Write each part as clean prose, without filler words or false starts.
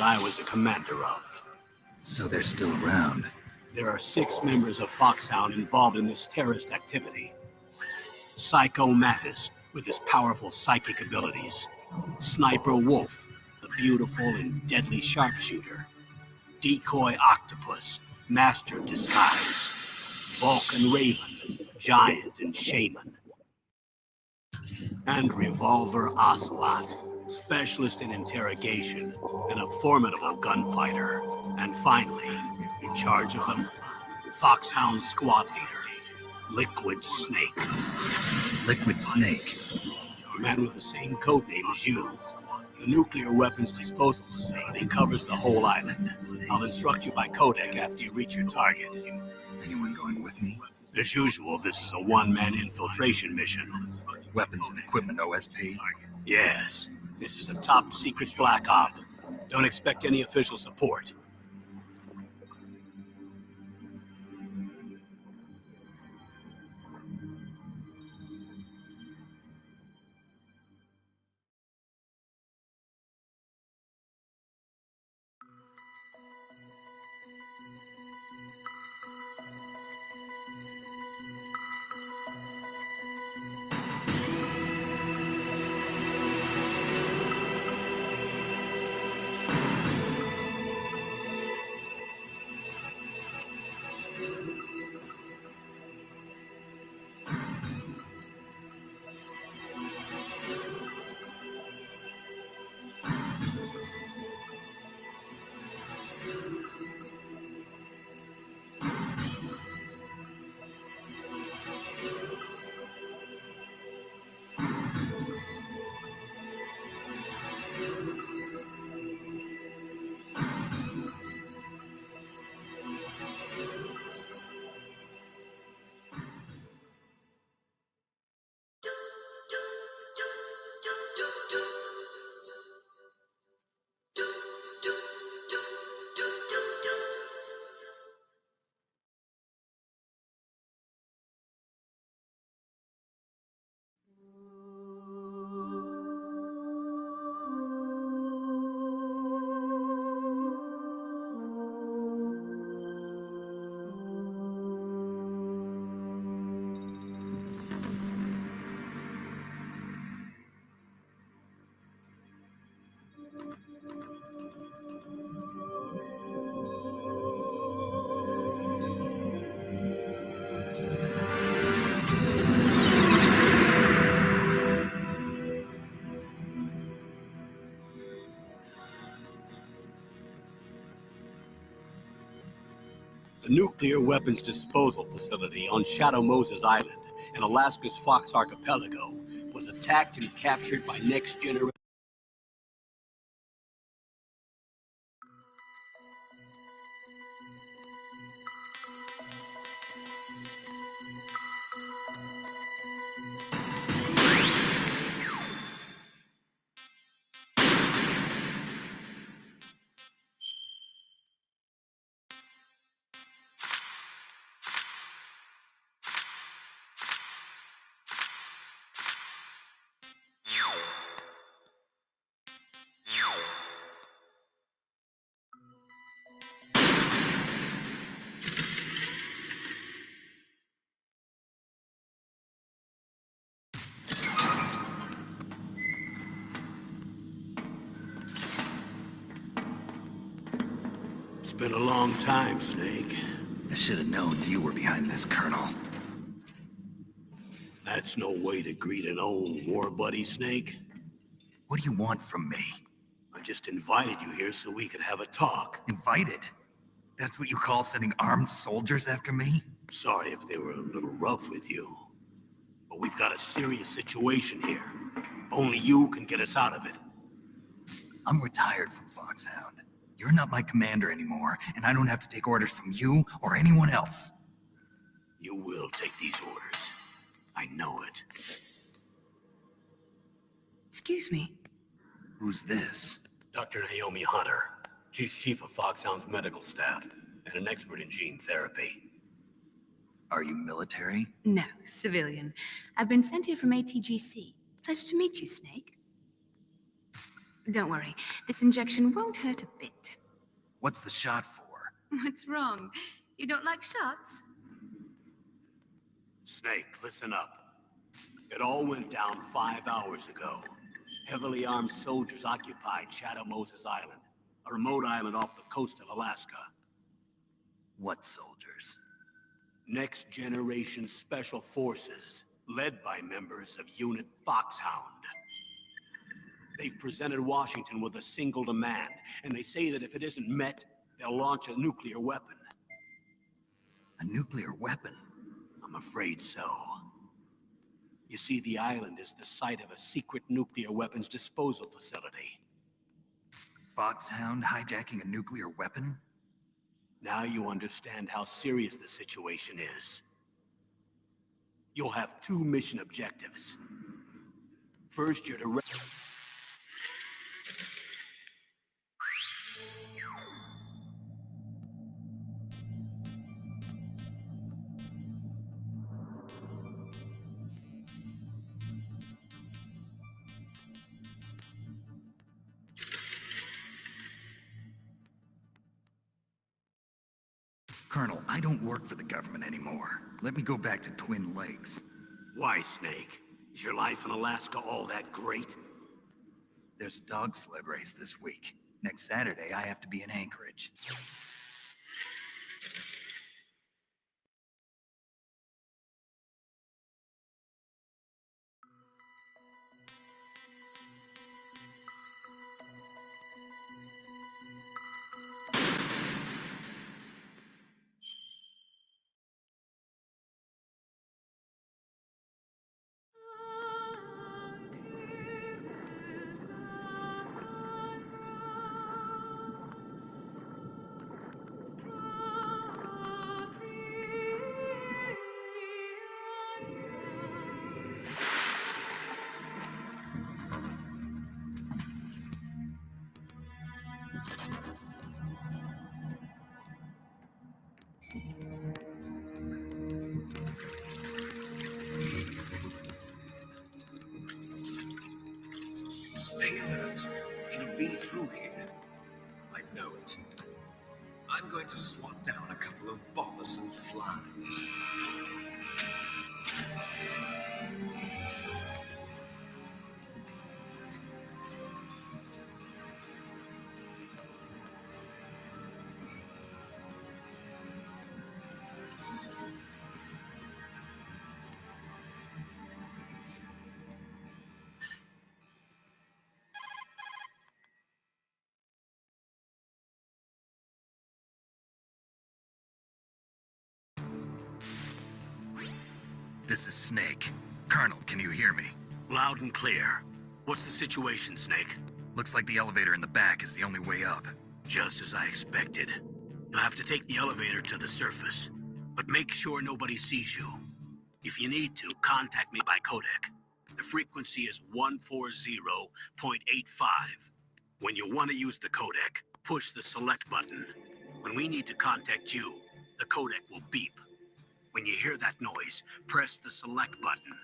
I was the commander of. So they're still around. There are 6 members of Foxhound involved in this terrorist activity. Psycho Mattis, with his powerful psychic abilities. Sniper Wolf, the beautiful and deadly sharpshooter. Decoy Octopus, master of disguise. Vulcan Raven, giant and shaman. And Revolver Ocelot, specialist in interrogation and a formidable gunfighter. And finally, in charge of them, Foxhound squad leader, Liquid Snake. Liquid Snake? The man with the same codename as you. The nuclear weapons disposal facility covers the whole island. I'll instruct you by codec after you reach your target. Anyone going with me? As usual, this is a one-man infiltration mission. Weapons and equipment OSP? Yes. This is a top-secret black op. Don't expect any official support. The nuclear weapons disposal facility on Shadow Moses Island in Alaska's Fox Archipelago was attacked and captured by Next Generation. It's been a long time, Snake. I should have known you were behind this, Colonel. That's no way to greet an old war buddy, Snake. What do you want from me? I just invited you here so we could have a talk. Invited? That's what you call sending armed soldiers after me? Sorry if they were a little rough with you. But we've got a serious situation here. Only you can get us out of it. I'm retired from Foxhound. You're not my commander anymore, and I don't have to take orders from you or anyone else. You will take these orders. I know it. Excuse me. Who's this? Dr. Naomi Hunter. She's chief of Foxhound's medical staff and an expert in gene therapy. Are you military? No, civilian. I've been sent here from ATGC. Pleasure to meet you, Snake. Don't worry, this injection won't hurt a bit. What's the shot for? What's wrong? You don't like shots? Snake, listen up. It all went down 5 hours ago. Heavily armed soldiers occupied Shadow Moses Island, a remote island off the coast of Alaska. What soldiers? Next Generation Special Forces, led by members of Unit Foxhound. They've presented Washington with a single demand, and they say that if it isn't met, they'll launch a nuclear weapon. A nuclear weapon? I'm afraid so. You see, the island is the site of a secret nuclear weapons disposal facility. Foxhound hijacking a nuclear weapon? Now you understand how serious the situation is. You'll have two mission objectives. First, you're to... Colonel, I don't work for the government anymore. Let me go back to Twin Lakes. Why, Snake? Is your life in Alaska all that great? There's a dog sled race this week. Next Saturday, I have to be in Anchorage. Stay alert. It'll be through here. I know it. I'm going to swat down a couple of bothersome flies. This is Snake. Colonel, can you hear me? Loud and clear. What's the situation, Snake? Looks like the elevator in the back is the only way up. Just as I expected. You'll have to take the elevator to the surface. But make sure nobody sees you. If you need to, contact me by codec. The frequency is 140.85. When you want to use the codec, push the select button. When we need to contact you, the codec will beep. When you hear that noise, press the select button.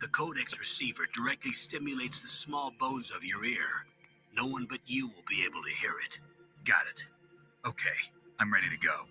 The codec's receiver directly stimulates the small bones of your ear. No one but you will be able to hear it. Got it. Okay, I'm ready to go.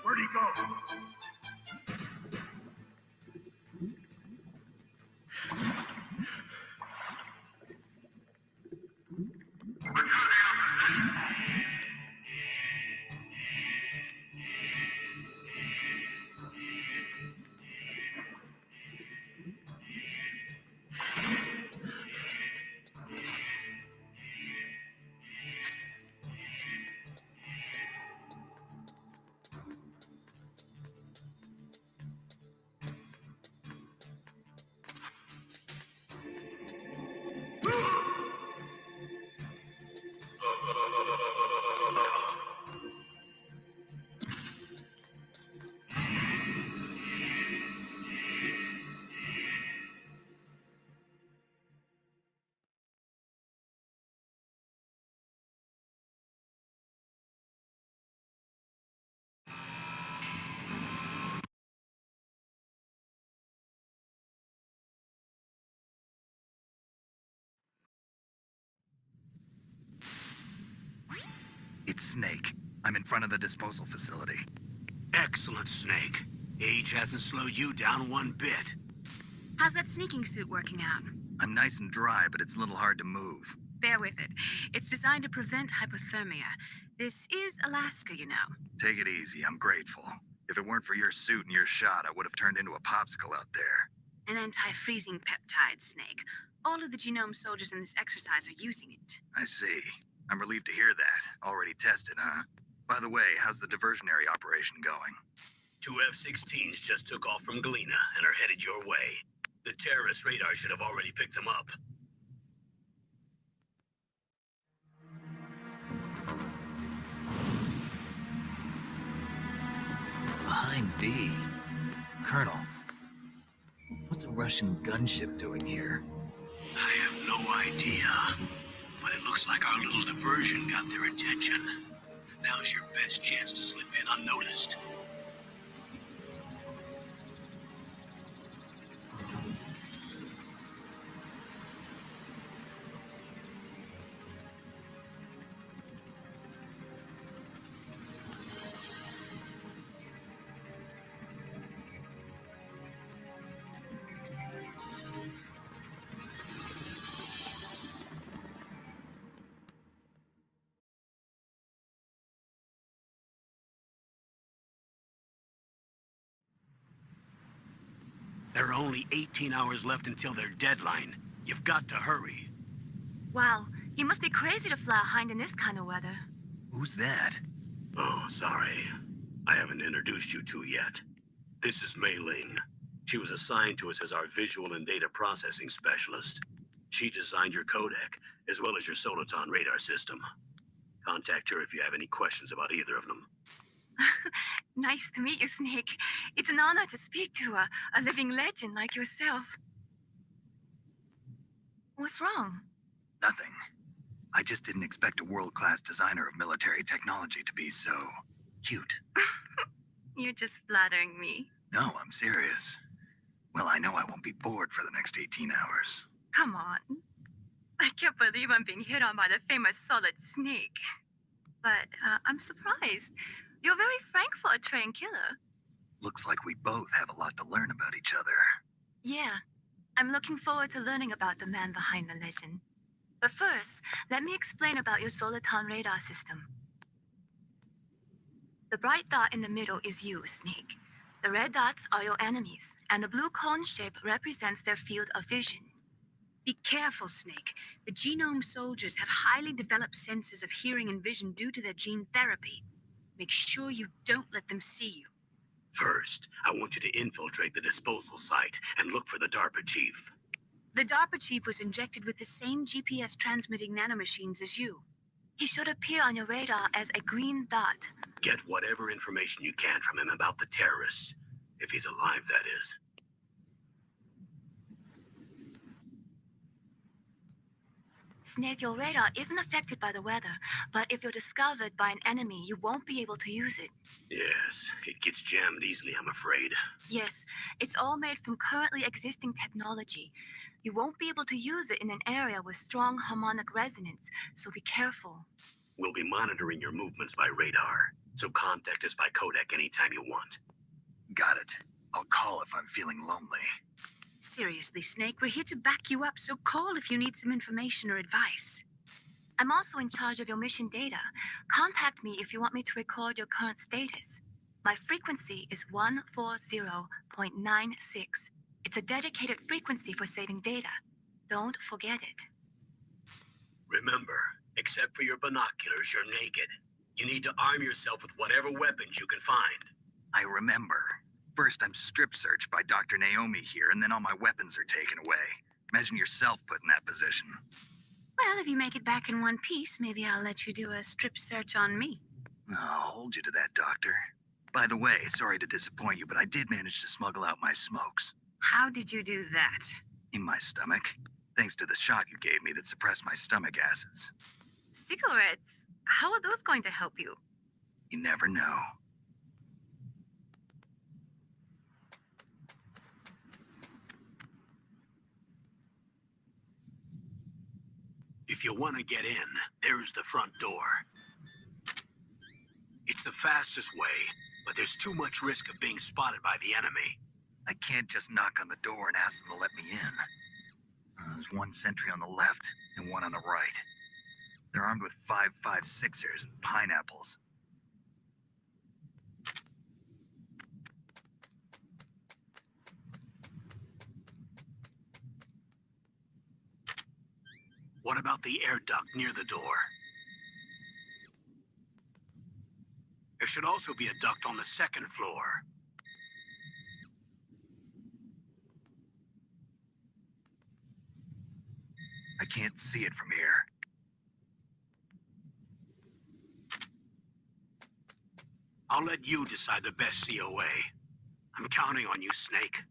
Where'd he go? It's Snake. I'm in front of the disposal facility. Excellent, Snake. Age hasn't slowed you down one bit. How's that sneaking suit working out? I'm nice and dry, but it's a little hard to move. Bear with it. It's designed to prevent hypothermia. This is Alaska, you know. Take it easy, I'm grateful. If it weren't for your suit and your shot, I would have turned into a popsicle out there. An anti-freezing peptide, Snake. All of the genome soldiers in this exercise are using it. I see. I'm relieved to hear that. Already tested, huh? By the way, how's the diversionary operation going? 2 F-16s just took off from Galena and are headed your way. The terrorist radar should have already picked them up. Behind D. Colonel, what's a Russian gunship doing here? I have no idea. But it looks like our little diversion got their attention. Now's your best chance to slip in unnoticed. There are only 18 hours left until their deadline. You've got to hurry. Wow, you must be crazy to fly a hind in this kind of weather. Who's that? Oh, sorry. I haven't introduced you to yet. This is Mei Ling. She was assigned to us as our visual and data processing specialist. She designed your codec, as well as your Soliton radar system. Contact her if you have any questions about either of them. Nice to meet you, Snake. It's an honor to speak to a living legend like yourself. What's wrong? Nothing. I just didn't expect a world-class designer of military technology to be so cute. You're just flattering me. No, I'm serious. Well, I know I won't be bored for the next 18 hours. Come on. I can't believe I'm being hit on by the famous Solid Snake. But I'm surprised. You're very frank for a trained killer. Looks like we both have a lot to learn about each other. Yeah, I'm looking forward to learning about the man behind the legend. But first, let me explain about your Soliton radar system. The bright dot in the middle is you, Snake. The red dots are your enemies, and the blue cone shape represents their field of vision. Be careful, Snake. The genome soldiers have highly developed senses of hearing and vision due to their gene therapy. Make sure you don't let them see you. First, I want you to infiltrate the disposal site and look for the DARPA chief. The DARPA chief was injected with the same GPS transmitting nanomachines as you. He should appear on your radar as a green dot. Get whatever information you can from him about the terrorists. If he's alive, that is. Snake, your radar isn't affected by the weather, but if you're discovered by an enemy, you won't be able to use it. Yes, it gets jammed easily, I'm afraid. Yes, it's all made from currently existing technology. You won't be able to use it in an area with strong harmonic resonance, so be careful. We'll be monitoring your movements by radar, so contact us by codec anytime you want. Got it. I'll call if I'm feeling lonely. Seriously, Snake, we're here to back you up, so call if you need some information or advice. I'm also in charge of your mission data. Contact me if you want me to record your current status. My frequency is 140.96. It's a dedicated frequency for saving data. Don't forget it. Remember, except for your binoculars, you're naked. You need to arm yourself with whatever weapons you can find. I remember. First, I'm strip searched by Dr. Naomi here, and then all my weapons are taken away. Imagine yourself put in that position. Well, if you make it back in one piece, maybe I'll let you do a strip search on me. I'll hold you to that, Doctor. By the way, sorry to disappoint you, but I did manage to smuggle out my smokes. How did you do that? In my stomach. Thanks to the shot you gave me that suppressed my stomach acids. Cigarettes? How are those going to help you? You never know. If you want to get in, there's the front door. It's the fastest way, but there's too much risk of being spotted by the enemy. I can't just knock on the door and ask them to let me in. There's one sentry on the left and one on the right. They're armed with 5.56ers and pineapples. What about the air duct near the door? There should also be a duct on the second floor. I can't see it from here. I'll let you decide the best COA. I'm counting on you, Snake.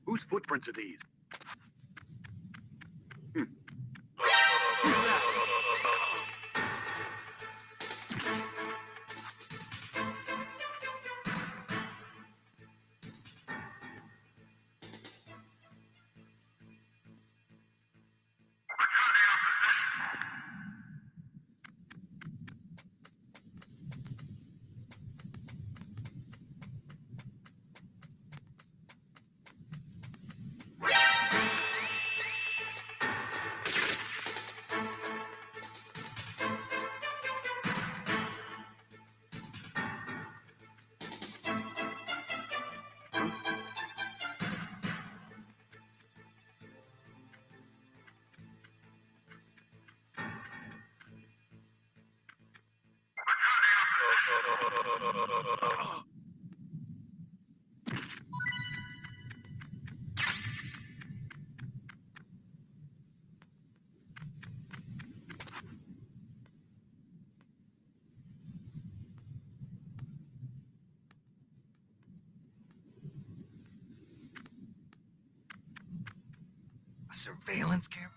Whose footprints are these? A surveillance camera?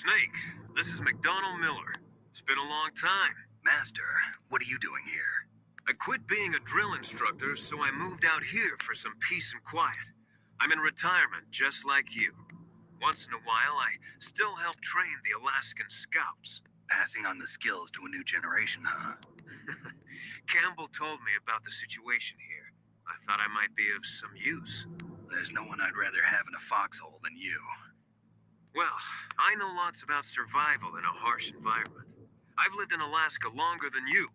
Snake, this is McDonald Miller. It's been a long time. Master, what are you doing here? I quit being a drill instructor, so I moved out here for some peace and quiet. I'm in retirement, just like you. Once in a while, I still help train the Alaskan Scouts. Passing on the skills to a new generation, huh? Campbell told me about the situation here. I thought I might be of some use. There's no one I'd rather have in a foxhole than you. Well, I know lots about survival in a harsh environment. I've lived in Alaska longer than you,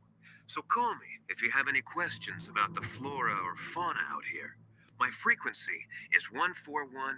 so call me if you have any questions about the flora or fauna out here. My frequency is 141.80.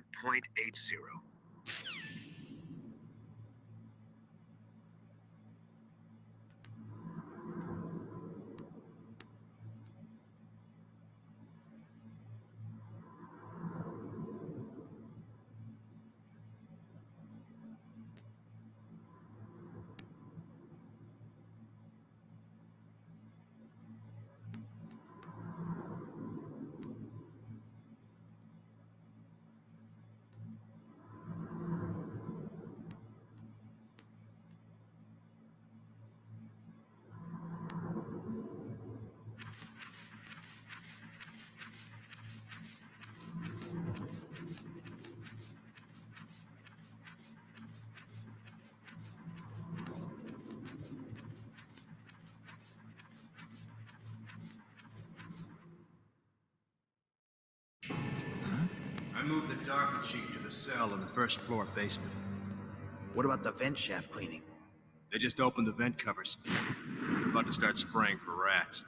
I moved the Darker Chief to the cell in the first floor basement. What about the vent shaft cleaning? They just opened the vent covers. They're about to start spraying for rats.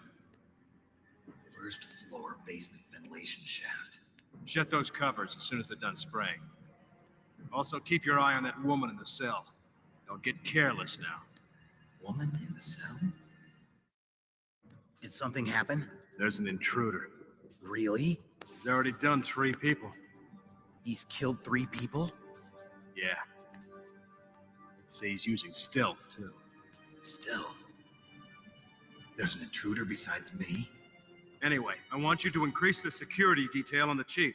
First floor basement ventilation shaft. Shut those covers as soon as they're done spraying. Also, keep your eye on that woman in the cell. Don't get careless now. Woman in the cell? Did something happen? There's an intruder. Really? He's already done 3 people. He's killed 3 people? Yeah. Say he's using stealth, too. Stealth? There's an intruder besides me? Anyway, I want you to increase the security detail on the chief.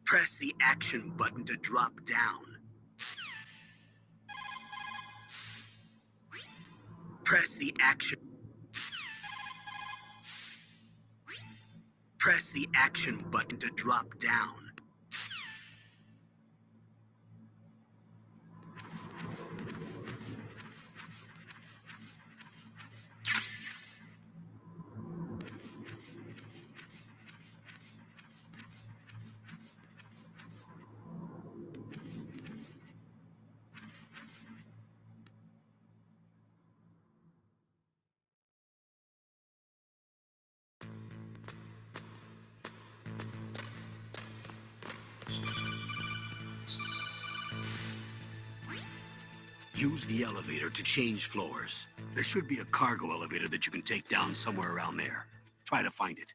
Press the action button to drop down. Press the action. Press the action button to drop down. Use the elevator to change floors. There should be a cargo elevator that you can take down somewhere around there. Try to find it.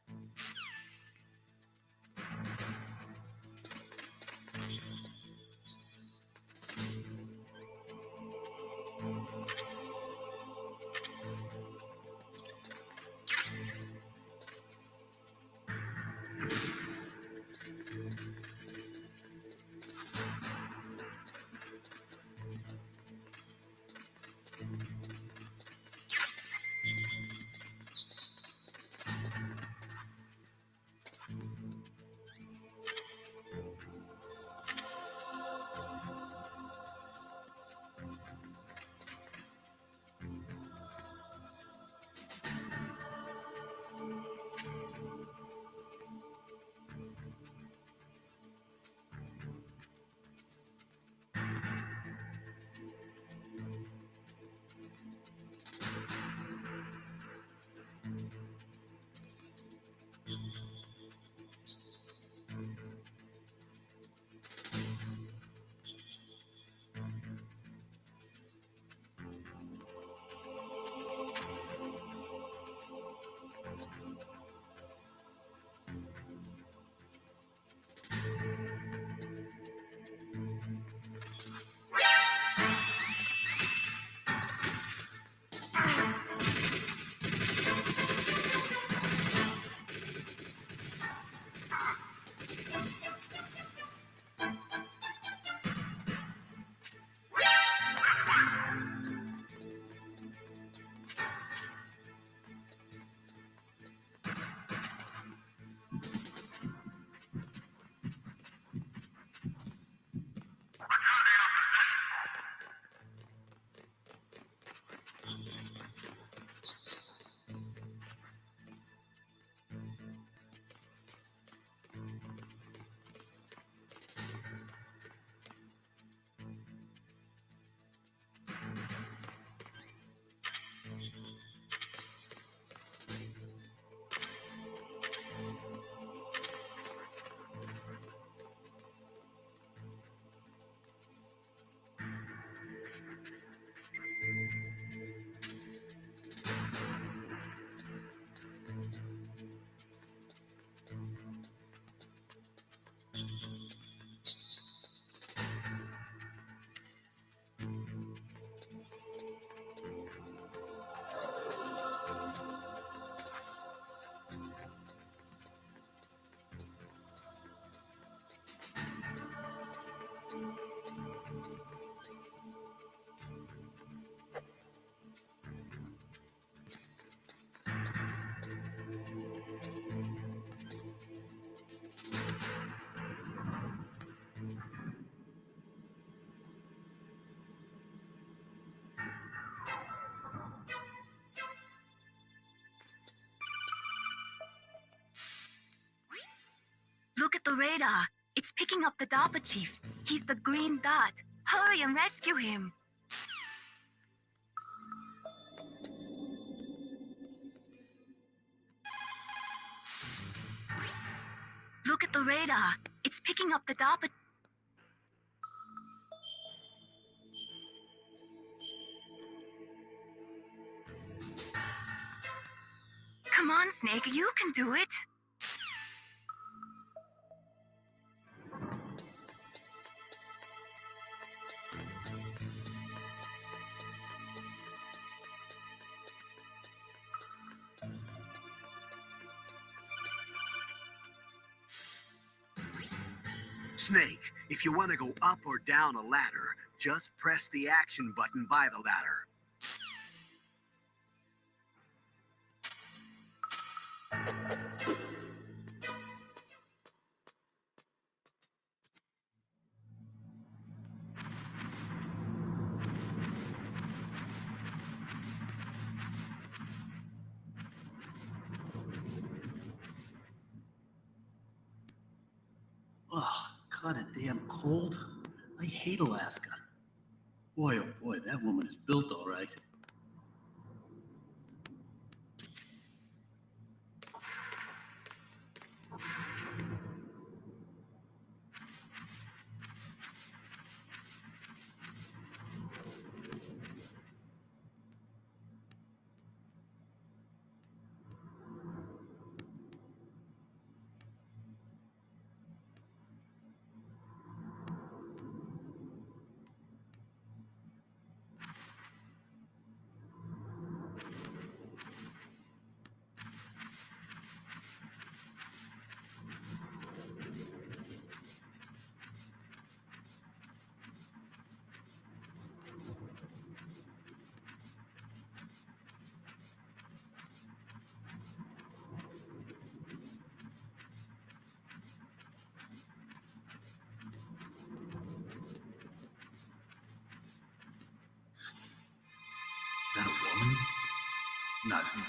Look at the radar. It's picking up the Dapper Chief. He's the green dot. Hurry and rescue him. Look at the radar. It's picking up the Dapper. Come on, Snake. You can do it. Snake, if you want to go up or down a ladder, just press the action button by the ladder. Oh, kind of damn cold. I hate Alaska. Boy, oh boy, that woman is built all right. Is that a woman? Not him.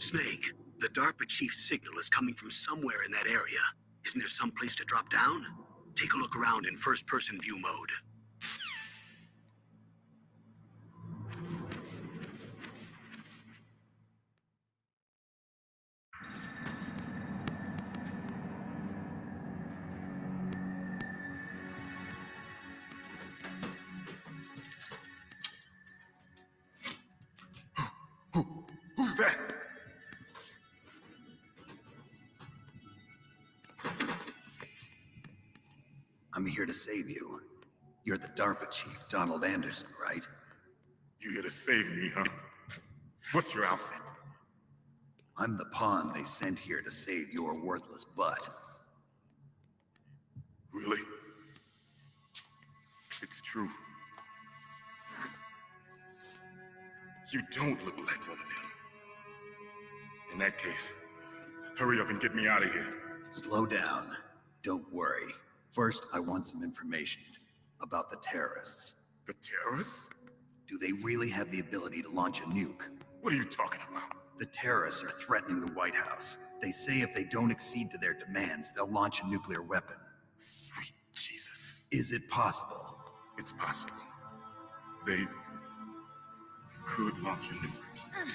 Snake, the DARPA chief's signal is coming from somewhere in that area. Isn't there some place to drop down? Take a look around in first-person view mode. Who's that? I'm here to save you. You're the DARPA chief, Donald Anderson, right? You here to save me, huh? What's your outfit? I'm the pawn they sent here to save your worthless butt. Really? It's true. You don't look like one of them. In that case, hurry up and get me out of here. Slow down. Don't worry. First, I want some information about the terrorists. The terrorists? Do they really have the ability to launch a nuke? What are you talking about? The terrorists are threatening the White House. They say if they don't accede to their demands, they'll launch a nuclear weapon. Sweet Jesus. Is it possible? It's possible. They could launch a nuke.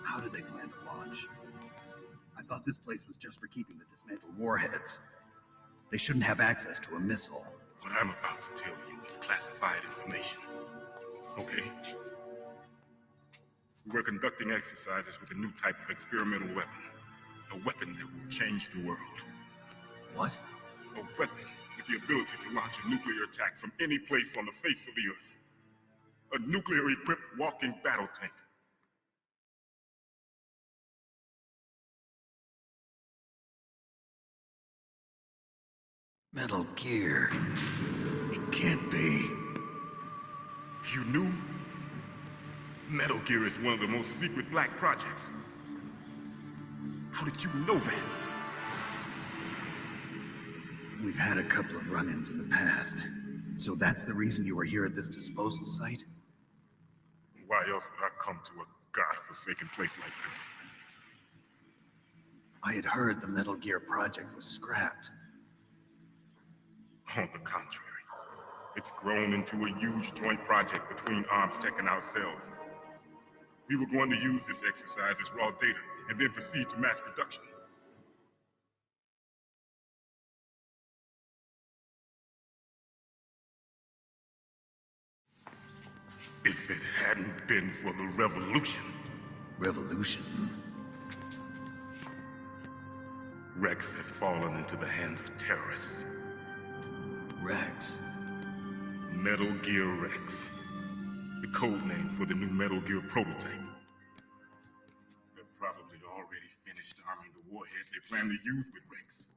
How did they plan to launch? I thought this place was just for keeping the dismantled warheads. They shouldn't have access to a missile. What I'm about to tell you is classified information. Okay? We were conducting exercises with a new type of experimental weapon. A weapon that will change the world. What? A weapon with the ability to launch a nuclear attack from any place on the face of the Earth. A nuclear-equipped walking battle tank. Metal Gear. It can't be. You knew? Metal Gear is one of the most secret black projects. How did you know that? We've had a couple of run-ins in the past. So that's the reason you were here at this disposal site? Why else would I come to a godforsaken place like this? I had heard the Metal Gear project was scrapped. On the contrary, it's grown into a huge joint project between Arms Tech and ourselves. We were going to use this exercise as raw data and then proceed to mass production. If it hadn't been for the revolution. Revolution? Rex has fallen into the hands of terrorists. Rex? Metal Gear Rex. The code name for the new Metal Gear prototype. They're probably already finished arming the warhead they plan to use with Rex.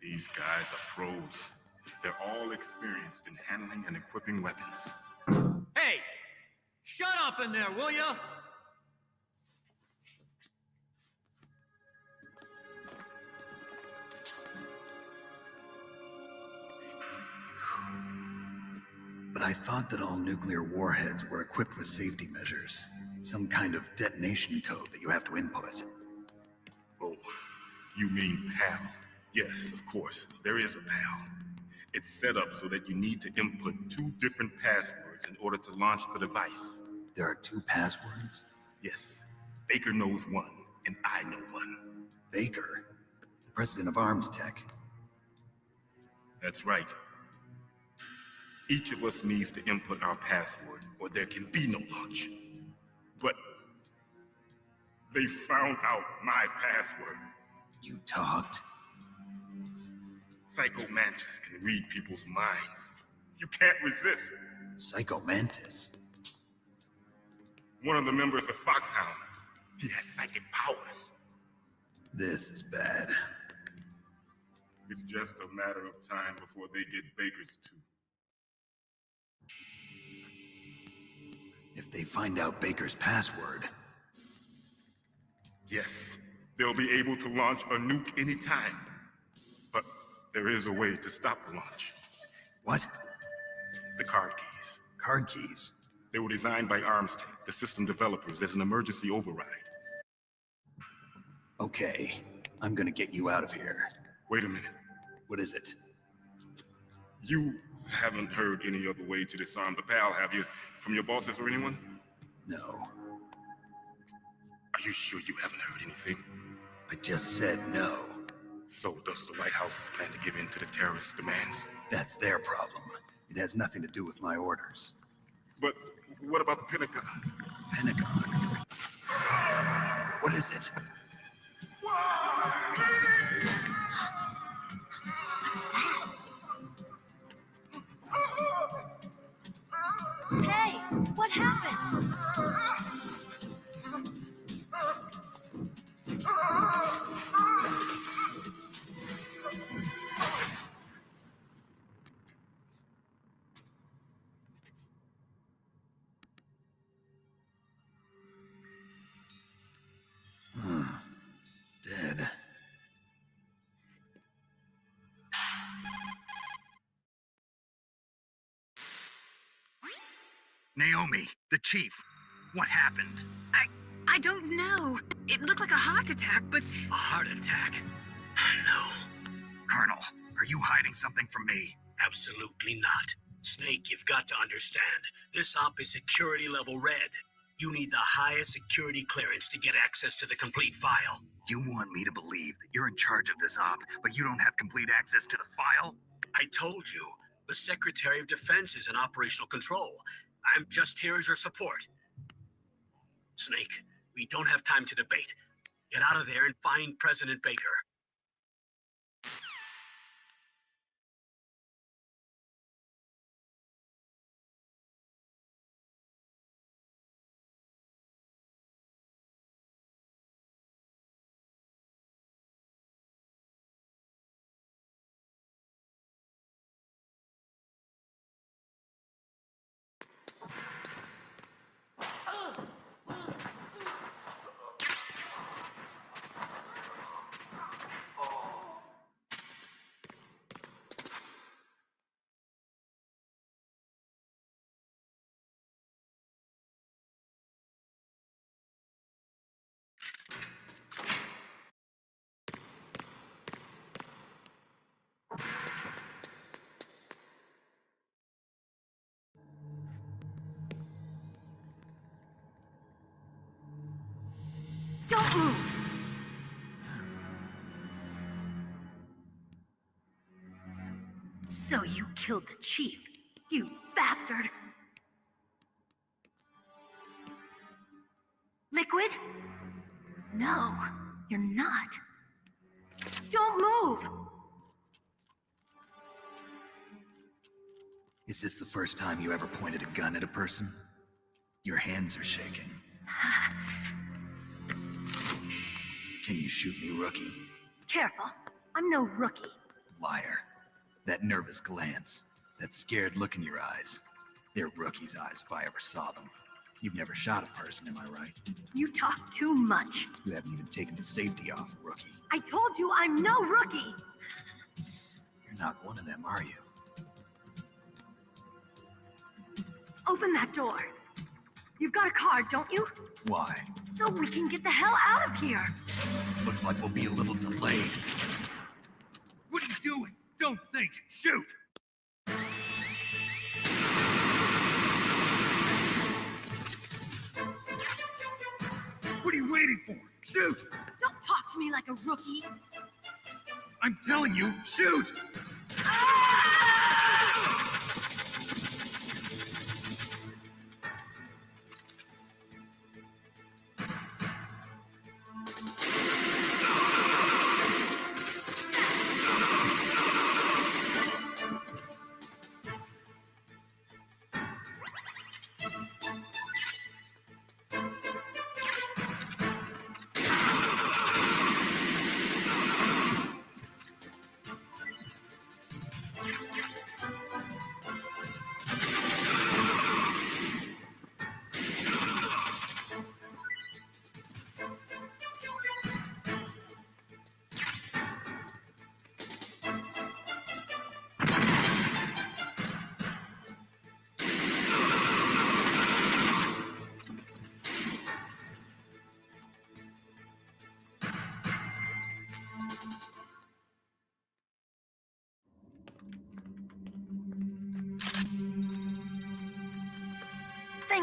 These guys are pros. They're all experienced in handling and equipping weapons. Hey! Shut up in there, will ya? But I thought that all nuclear warheads were equipped with safety measures. Some kind of detonation code that you have to input. Oh, you mean PAL? Yes, of course, there is a PAL. It's set up so that you need to input 2 different passwords in order to launch the device. There are 2 passwords? Yes, Baker knows one, and I know one. Baker? The president of Arms Tech? That's right. Each of us needs to input our password, or there can be no launch. But they found out my password. You talked? Psycho Mantis can read people's minds. You can't resist. Psycho Mantis? One of the members of Foxhound. He has psychic powers. This is bad. It's just a matter of time before they get Baker's too. If they find out Baker's password... Yes, they'll be able to launch a nuke anytime. But there is a way to stop the launch. What? The card keys. Card keys? They were designed by Arms Tech, the system developers, as an emergency override. Okay, I'm gonna get you out of here. Wait a minute. What is it? You haven't heard any other way to disarm the PAL, have you? From your bosses or anyone? No. Are you sure you haven't heard anything? I just said no. So does the White House plan to give in to the terrorists' demands? That's their problem. It has nothing to do with my orders. But what about the Pentagon? Pentagon? What is it? Hey, what happened? Dead. Naomi, the chief. What happened? I don't know. It looked like a heart attack, but A heart attack? No, Colonel, are you hiding something from me? absolutely not. Snake, you've got to understand. This op is security level red. You need the highest security clearance to get access to the complete file. You want me to believe that you're in charge of this op, but you don't have complete access to the file? I told you, the Secretary of Defense is in operational control. I'm just here as your support. Snake, we don't have time to debate. Get out of there and find President Baker. don't move. So you killed the chief, you bastard. Liquid? No, you're not. Don't move! Is this the first time you ever pointed a gun at a person? Your hands are shaking. Can you shoot me, rookie? Careful, I'm no rookie. Liar. That nervous glance, that scared look in your eyes. They're rookie's eyes if I ever saw them. You've never shot a person, am I right? You talk too much. You haven't even taken the safety off, rookie. I told you I'm no rookie! You're not one of them, are you? Open that door. You've got a card, don't you? Why? So we can get the hell out of here. Looks like we'll be a little delayed. What are you doing? Don't think. Shoot! What are you waiting for? Shoot! Don't talk to me like a rookie. I'm telling you, shoot!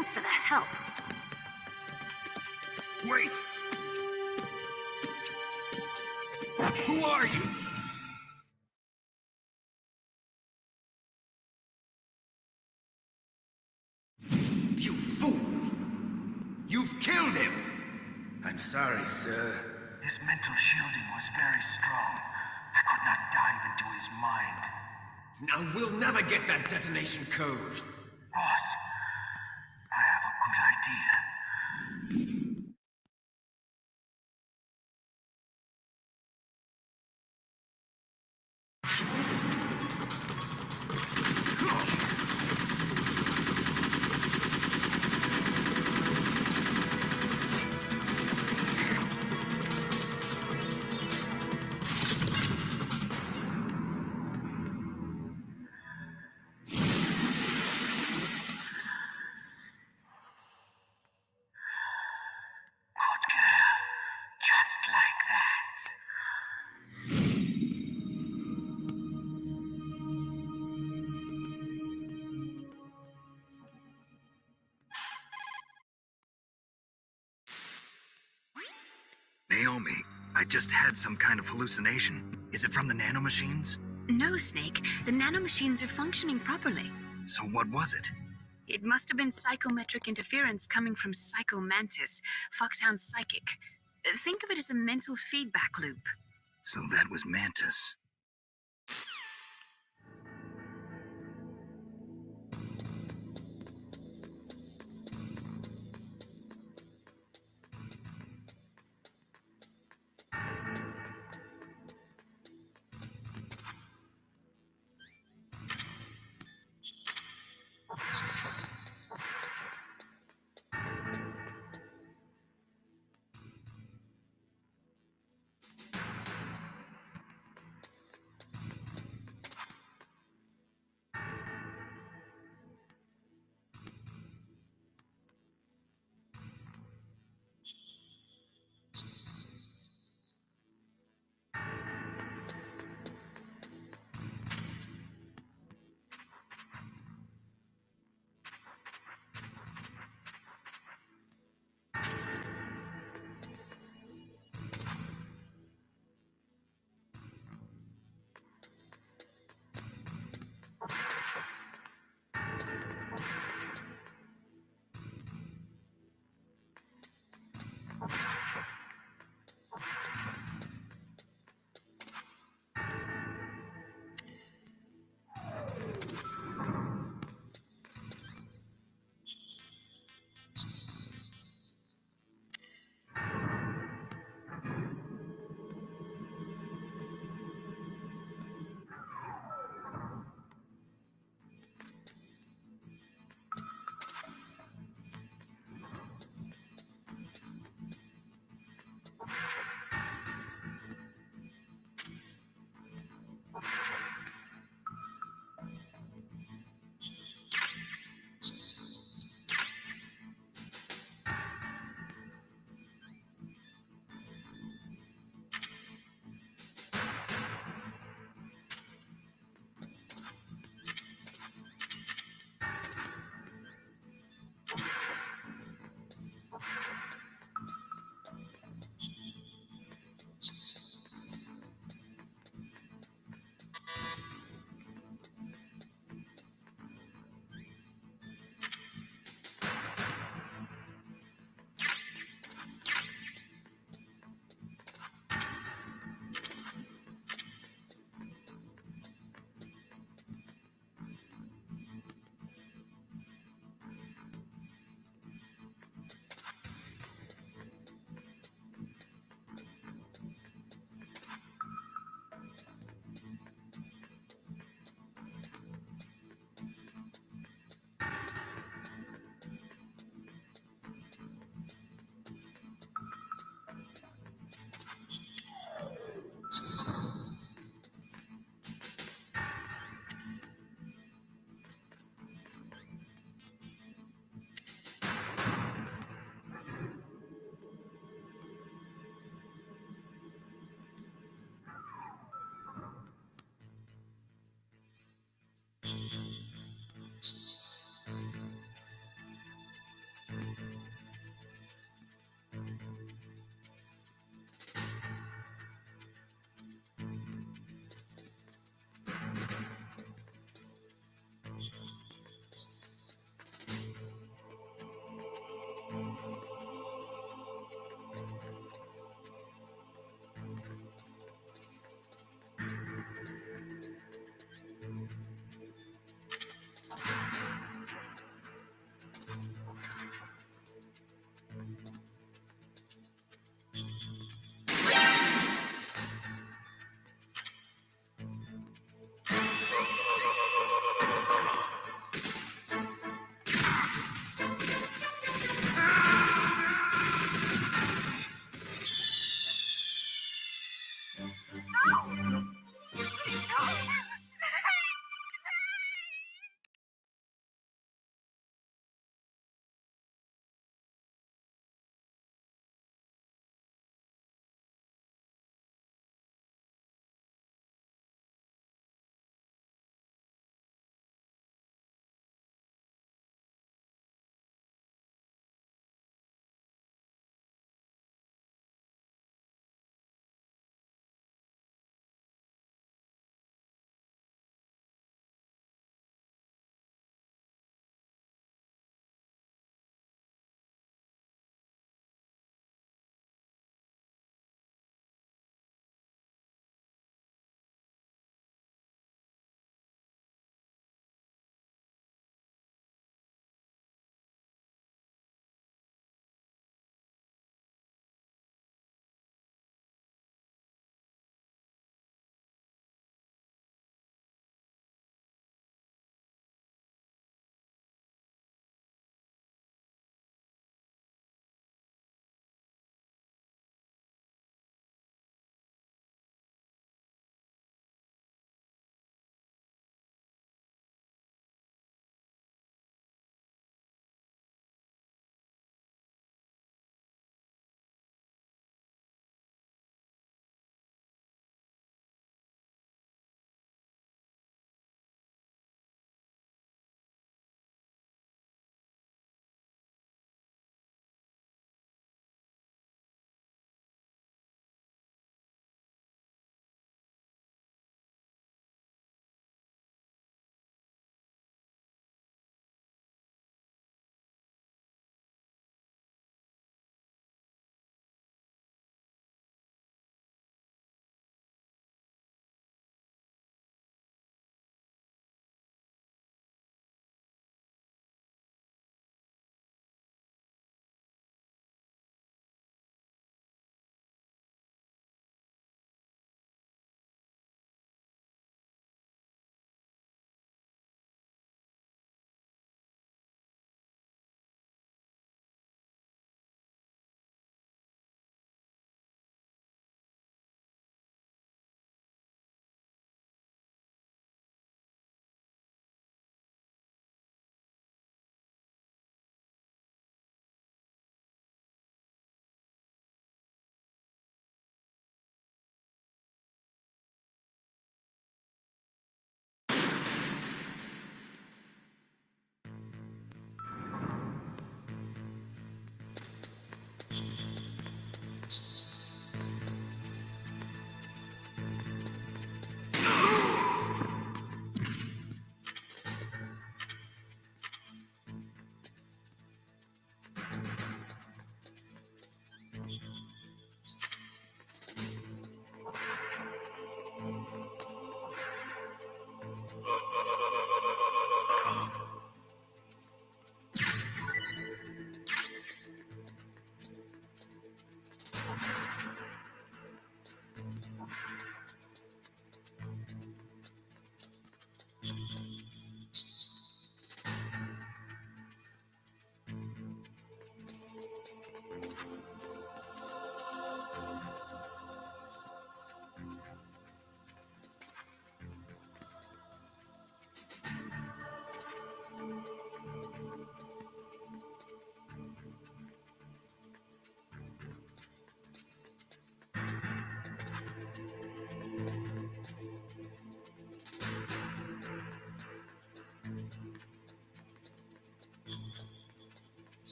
Thanks for the help. Wait! Who are you? You fool! You've killed him! I'm sorry, sir. His mental shielding was very strong. I could not dive into his mind. Now we'll never get that detonation code. Boss, I have a good idea. Good girl. Just like that. Naomi, I just had some kind of hallucination. Is it from the nanomachines? No, Snake. The nanomachines are functioning properly. So what was it? It must have been psychometric interference coming from Psycho Mantis, Foxhound's psychic. Think of it as a mental feedback loop. So that was Mantis.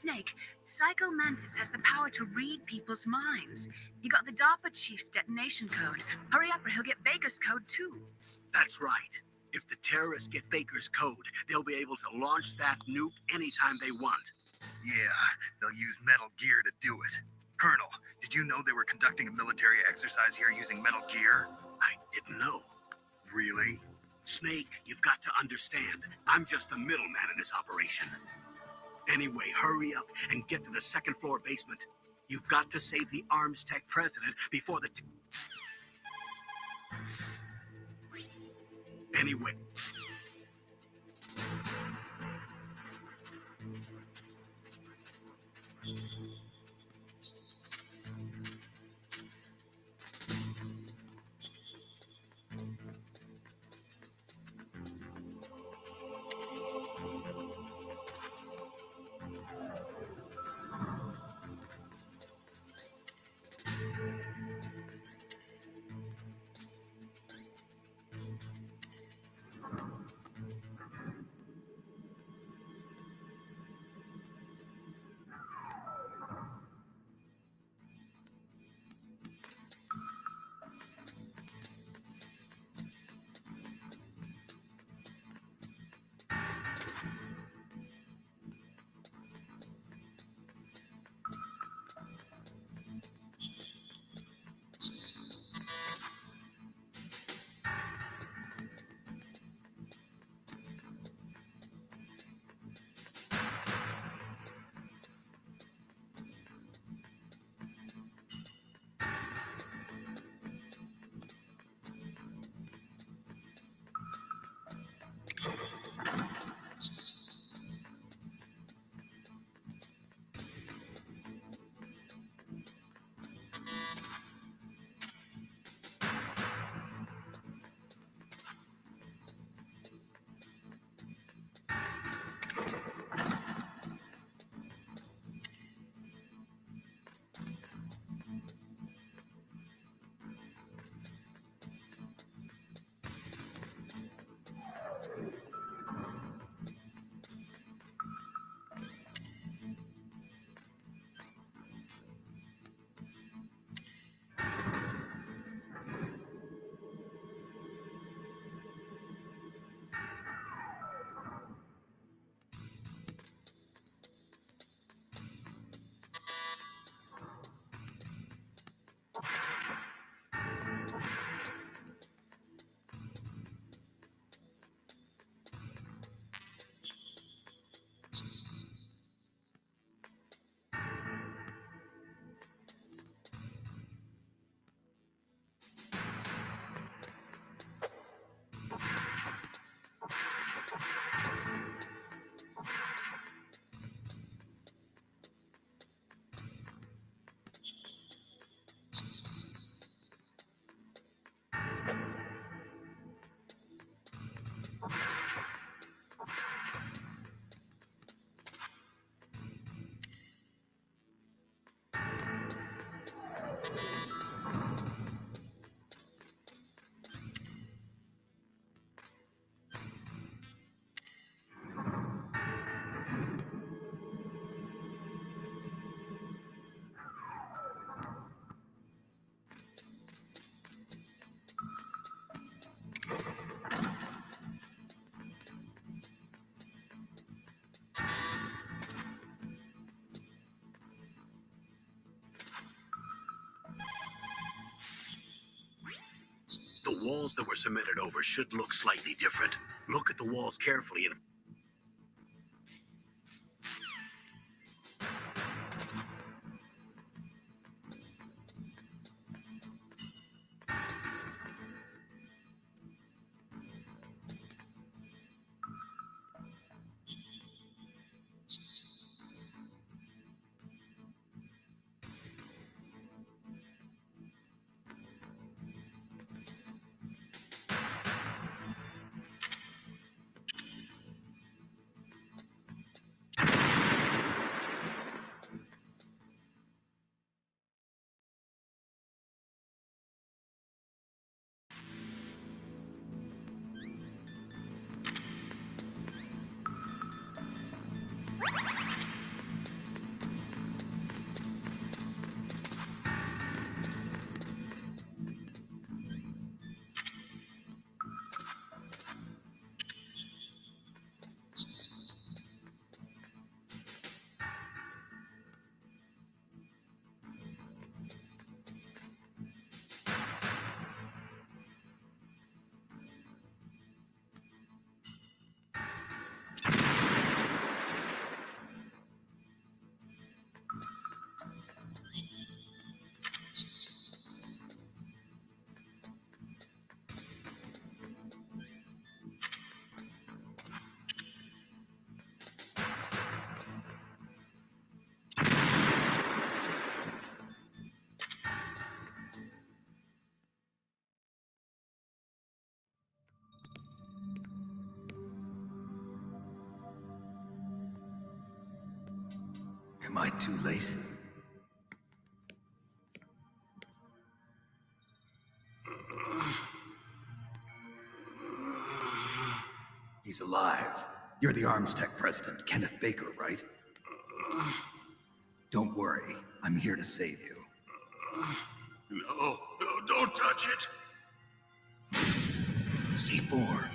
Snake, Psycho Mantis has the power to read people's minds. You got the DARPA chief's detonation code. Hurry up or he'll get Baker's code too. That's right. If the terrorists get Baker's code, they'll be able to launch that nuke anytime they want. Yeah, they'll use Metal Gear to do it. Colonel, did you know they were conducting a military exercise here using Metal Gear? I didn't know. Really? Snake, you've got to understand, I'm just the middleman in this operation. Anyway, hurry up and get to the second floor basement. You've got to save the Arms Tech president before the... Anyway... The walls that were cemented over should look slightly different. Look at the walls carefully and... Am I too late? He's alive. You're the Arms Tech president, Kenneth Baker, right? Don't worry. I'm here to save you. No, don't touch it. C4.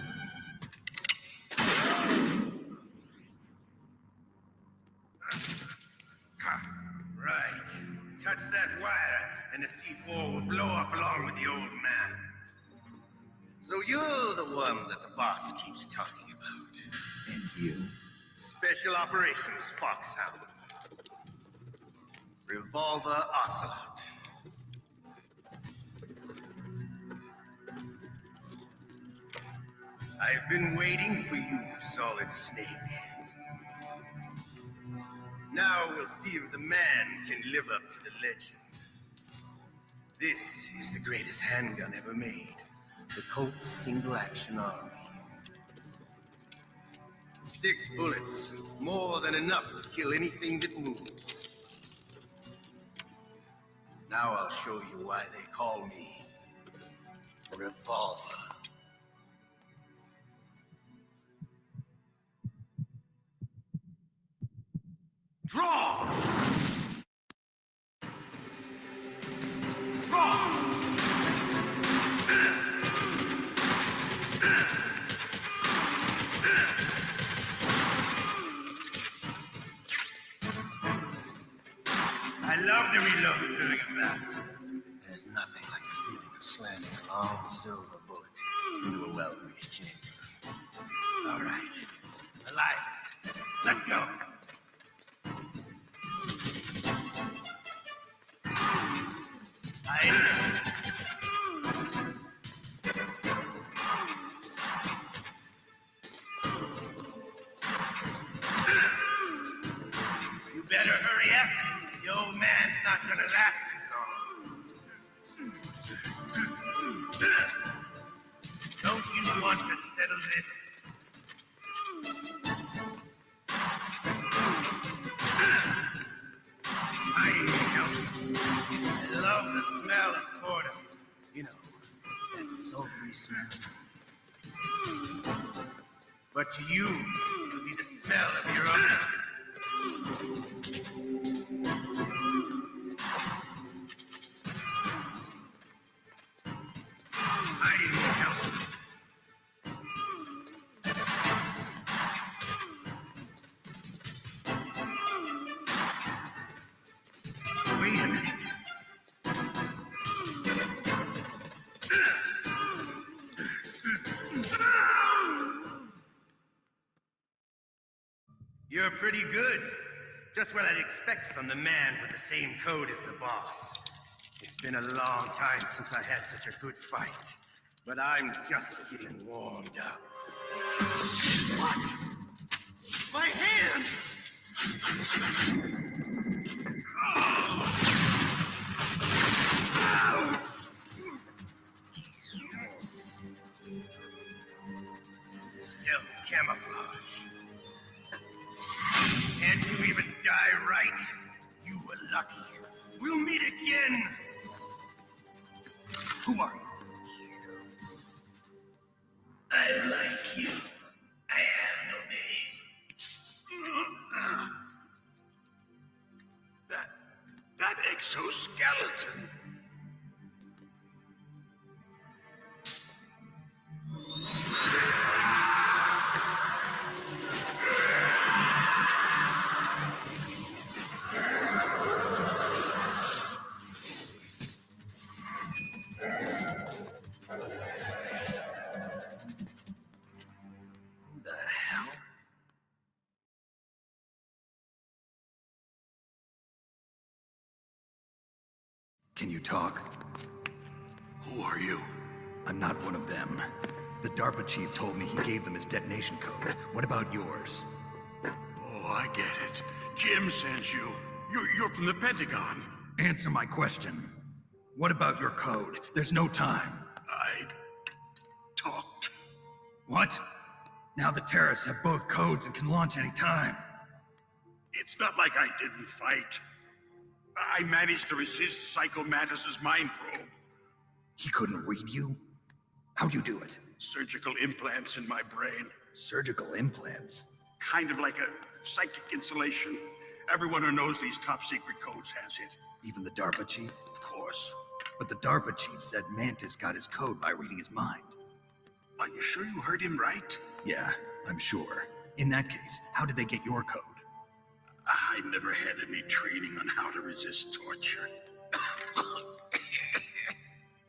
Right. Touch that wire, and the C4 will blow up along with the old man. So you're the one that the boss keeps talking about. And you? Special Operations Foxhound. Revolver Ocelot. I've been waiting for you, Solid Snake. Now we'll see if the man can live up to the legend. This is the greatest handgun ever made. The Colt's Single Action Army. 6 bullets, more than enough to kill anything that moves. Now I'll show you why they call me Revolver. Draw! Draw! I love to reload during a battle. There's nothing like the feeling of slamming a long silver bullet into a well-greased chamber. All right. Alive. Let's go. You better hurry up. The old man's not gonna last too long. Don't you want to settle this? I love the smell of porter. You know, that sulfury smell. But to you, it'll be the smell of your own. Wait a minute. You're pretty good. Just what I'd expect from the man with the same code as the boss. It's been a long time since I had such a good fight, but I'm just getting warmed up. What? My hand! Stealth camouflage. Can't you even die right? You were lucky. We'll meet again! Who are you? I like you. I have no name. That exoskeleton. Who the hell? Can you talk? Who are you? I'm not one of them. The DARPA chief told me he gave them his detonation code. What about yours? Oh, I get it. Jim sent you. You're from the Pentagon. Answer my question. What about your code? There's no time. I talked. What? Now the terrorists have both codes and can launch any time. It's not like I didn't fight. I managed to resist Psycho Mattis's mind probe. He couldn't read you? How'd you do it? Surgical implants in my brain. Surgical implants? Kind of like a psychic insulation. Everyone who knows these top secret codes has it. Even the DARPA chief? Of course. But the DARPA chief said Mantis got his code by reading his mind. Are you sure you heard him right? Yeah, I'm sure. In that case, how did they get your code? I never had any training on how to resist torture.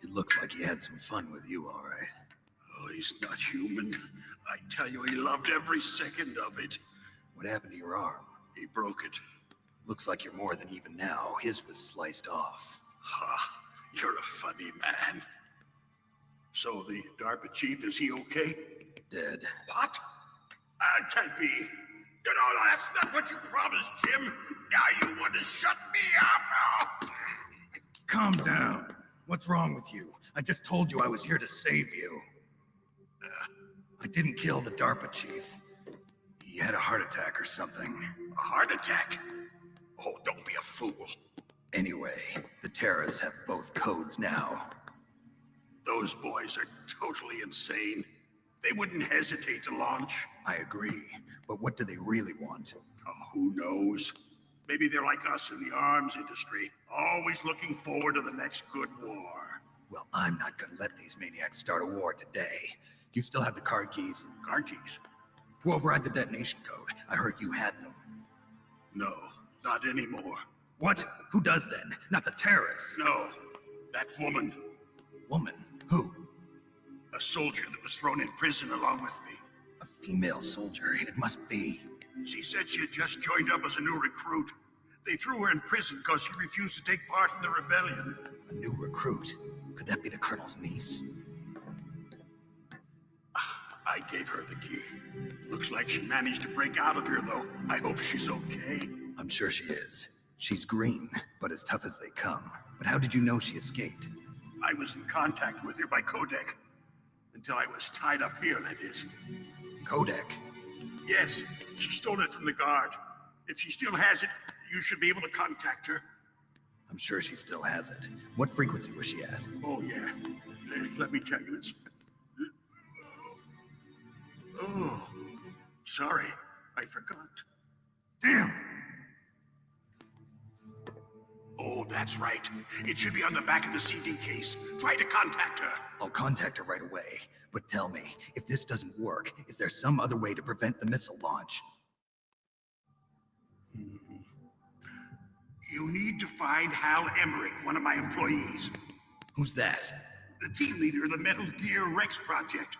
It looks like he had some fun with you, all right. Oh, he's not human. I tell you, he loved every second of it. What happened to your arm? He broke it. Looks like you're more than even now. His was sliced off. Ha, you're a funny man. So the DARPA chief, is he okay? Dead. What? Can't be. You know, that's not what you promised, Jim. Now you want to shut me up? Calm down. What's wrong with you? I just told you I was here to save you. I didn't kill the DARPA chief. He had a heart attack or something. A heart attack? Oh, don't be a fool. Anyway, the terrorists have both codes now. Those boys are totally insane. They wouldn't hesitate to launch. I agree, but what do they really want? Oh, who knows? Maybe they're like us in the arms industry, always looking forward to the next good war. Well, I'm not gonna let these maniacs start a war today. You still have the card keys? Card keys? To override the detonation code. I heard you had them. No, not anymore. What? Who does then? Not the terrorists. No, that woman. Woman? Who? A soldier that was thrown in prison along with me. A female soldier, it must be. She said she had just joined up as a new recruit. They threw her in prison because she refused to take part in the rebellion. A new recruit? Could that be the colonel's niece? I gave her the key. Looks like she managed to break out of here, though. I hope she's okay. I'm sure she is. She's green, but as tough as they come. But how did you know she escaped? I was in contact with her by codec. Until I was tied up here, that is. Codec? Yes, she stole it from the guard. If she still has it, you should be able to contact her. I'm sure she still has it. What frequency was she at? Oh, yeah. Let me tell you, it's... Oh, sorry. I forgot. Damn! Oh, that's right. It should be on the back of the CD case. Try to contact her. I'll contact her right away. But tell me, if this doesn't work, is there some other way to prevent the missile launch? You need to find Hal Emmerich, one of my employees. Who's that? The team leader of the Metal Gear Rex project.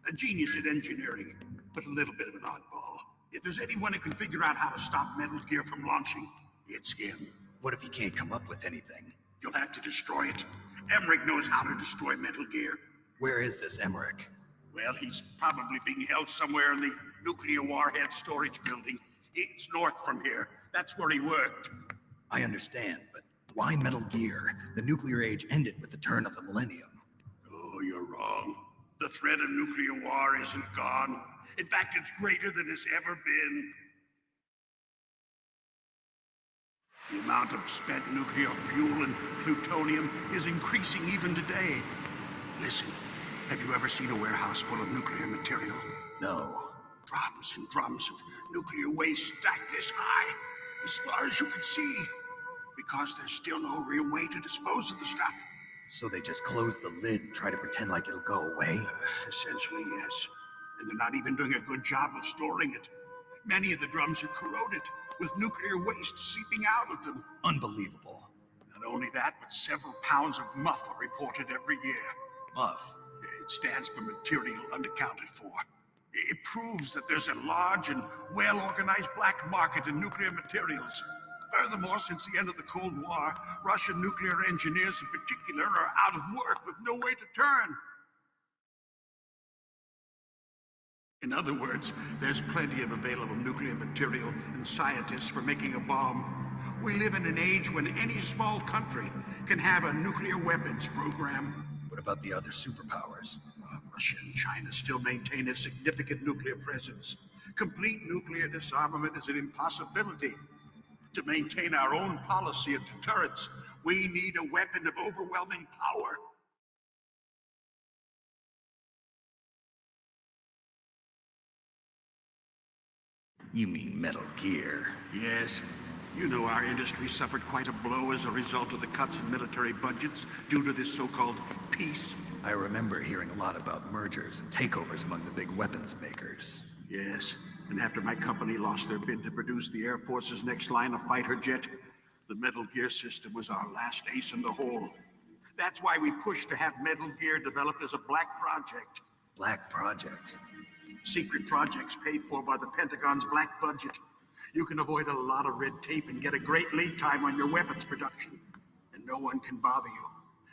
A genius at engineering, but a little bit of an oddball. If there's anyone who can figure out how to stop Metal Gear from launching, it's him. What if he can't come up with anything? You'll have to destroy it. Emmerich knows how to destroy Metal Gear. Where is this Emmerich? Well, he's probably being held somewhere in the nuclear warhead storage building. It's north from here. That's where he worked. I understand, but why Metal Gear? The nuclear age ended with the turn of the millennium. Oh, you're wrong. The threat of nuclear war isn't gone. In fact, it's greater than it's ever been. The amount of spent nuclear fuel and plutonium is increasing even today. Listen, have you ever seen a warehouse full of nuclear material? No. Drums and drums of nuclear waste stacked this high, as far as you can see, because there's still no real way to dispose of the stuff. So they just close the lid and try to pretend like it'll go away? Essentially, yes. And they're not even doing a good job of storing it. Many of the drums are corroded, with nuclear waste seeping out of them. Unbelievable. Not only that, but several pounds of MUF are reported every year. MUF? It stands for material unaccounted for. It proves that there's a large and well-organized black market in nuclear materials. Furthermore, since the end of the Cold War, Russian nuclear engineers in particular are out of work with no way to turn. In other words, there's plenty of available nuclear material and scientists for making a bomb. We live in an age when any small country can have a nuclear weapons program. What about the other superpowers? Russia and China still maintain a significant nuclear presence. Complete nuclear disarmament is an impossibility. To maintain our own policy of deterrence, we need a weapon of overwhelming power. You mean Metal Gear? Yes. You know our industry suffered quite a blow as a result of the cuts in military budgets due to this so-called peace. I remember hearing a lot about mergers and takeovers among the big weapons makers. Yes, and after my company lost their bid to produce the Air Force's next line of fighter jet, the Metal Gear system was our last ace in the hole. That's why we pushed to have Metal Gear developed as a black project. Black project? Secret projects paid for by the Pentagon's black budget. You can avoid a lot of red tape and get a great lead time on your weapons production. And no one can bother you.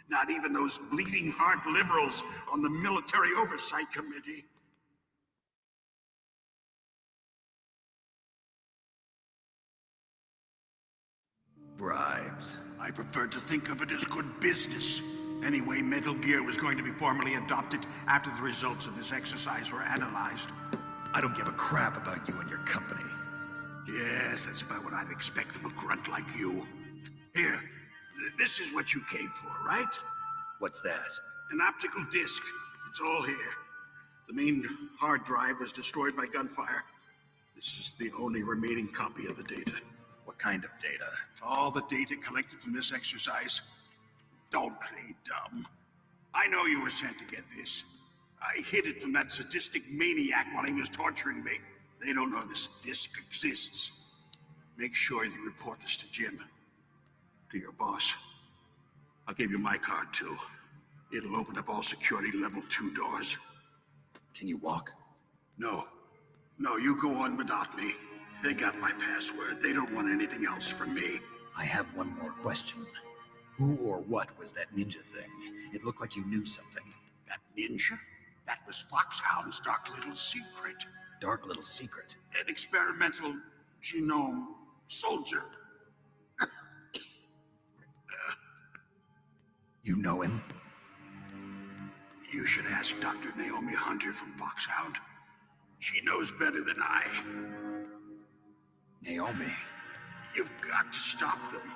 Not even those bleeding heart liberals on the Military Oversight Committee. Bribes. I prefer to think of it as good business. Anyway, Metal Gear was going to be formally adopted after the results of this exercise were analyzed. I don't give a crap about you and your company. Yes, that's about what I'd expect from a grunt like you. Here, this is what you came for, right? What's that? An optical disc. It's all here. The main hard drive was destroyed by gunfire. This is the only remaining copy of the data. What kind of data? All the data collected from this exercise. Don't play dumb. I know you were sent to get this. I hid it from that sadistic maniac while he was torturing me. They don't know this disc exists. Make sure you report this to Jim. To your boss. I'll give you my card, too. It'll open up all security level 2 doors. Can you walk? No. No, you go on without me. They got my password. They don't want anything else from me. I have one more question. Who or what was that ninja thing? It looked like you knew something. That ninja? That was Foxhound's dark little secret. Dark little secret? An experimental genome soldier. You know him? You should ask Dr. Naomi Hunter from Foxhound. She knows better than I. Naomi? You've got to stop them.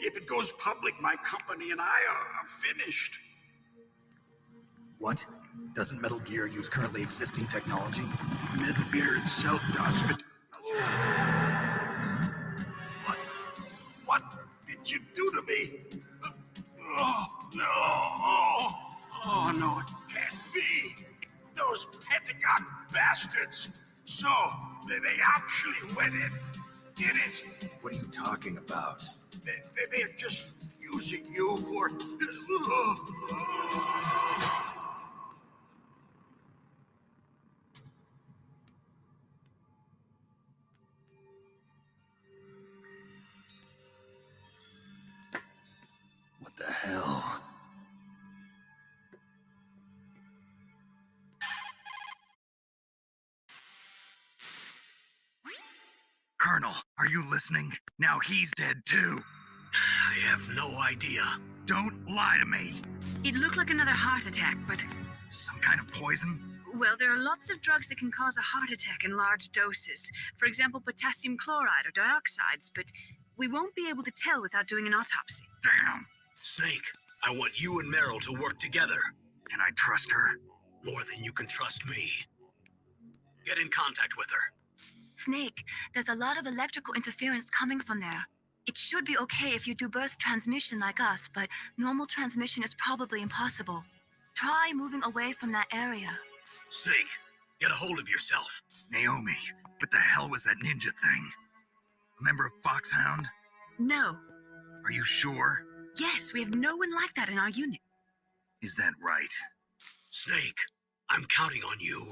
If it goes public, my company and I are finished. What? Doesn't Metal Gear use currently existing technology? Metal Gear itself does, but... What did you do to me? Oh, no. Oh, no, it can't be. Those Pentagon bastards. So, they actually went in, did it. What are you talking about? They're just using you for... What the hell? Colonel, are you listening? Now he's dead too. I have no idea. Don't lie to me. It looked like another heart attack, but... Some kind of poison? Well, there are lots of drugs that can cause a heart attack in large doses. For example, potassium chloride or dioxides, but we won't be able to tell without doing an autopsy. Damn. Snake, I want you and Meryl to work together. Can I trust her? More than you can trust me. Get in contact with her. Snake, there's a lot of electrical interference coming from there. It should be okay if you do burst transmission like us, but normal transmission is probably impossible. Try moving away from that area. Snake, get a hold of yourself. Naomi, what the hell was that ninja thing? A member of Foxhound? No. Are you sure? Yes, we have no one like that in our unit. Is that right? Snake, I'm counting on you.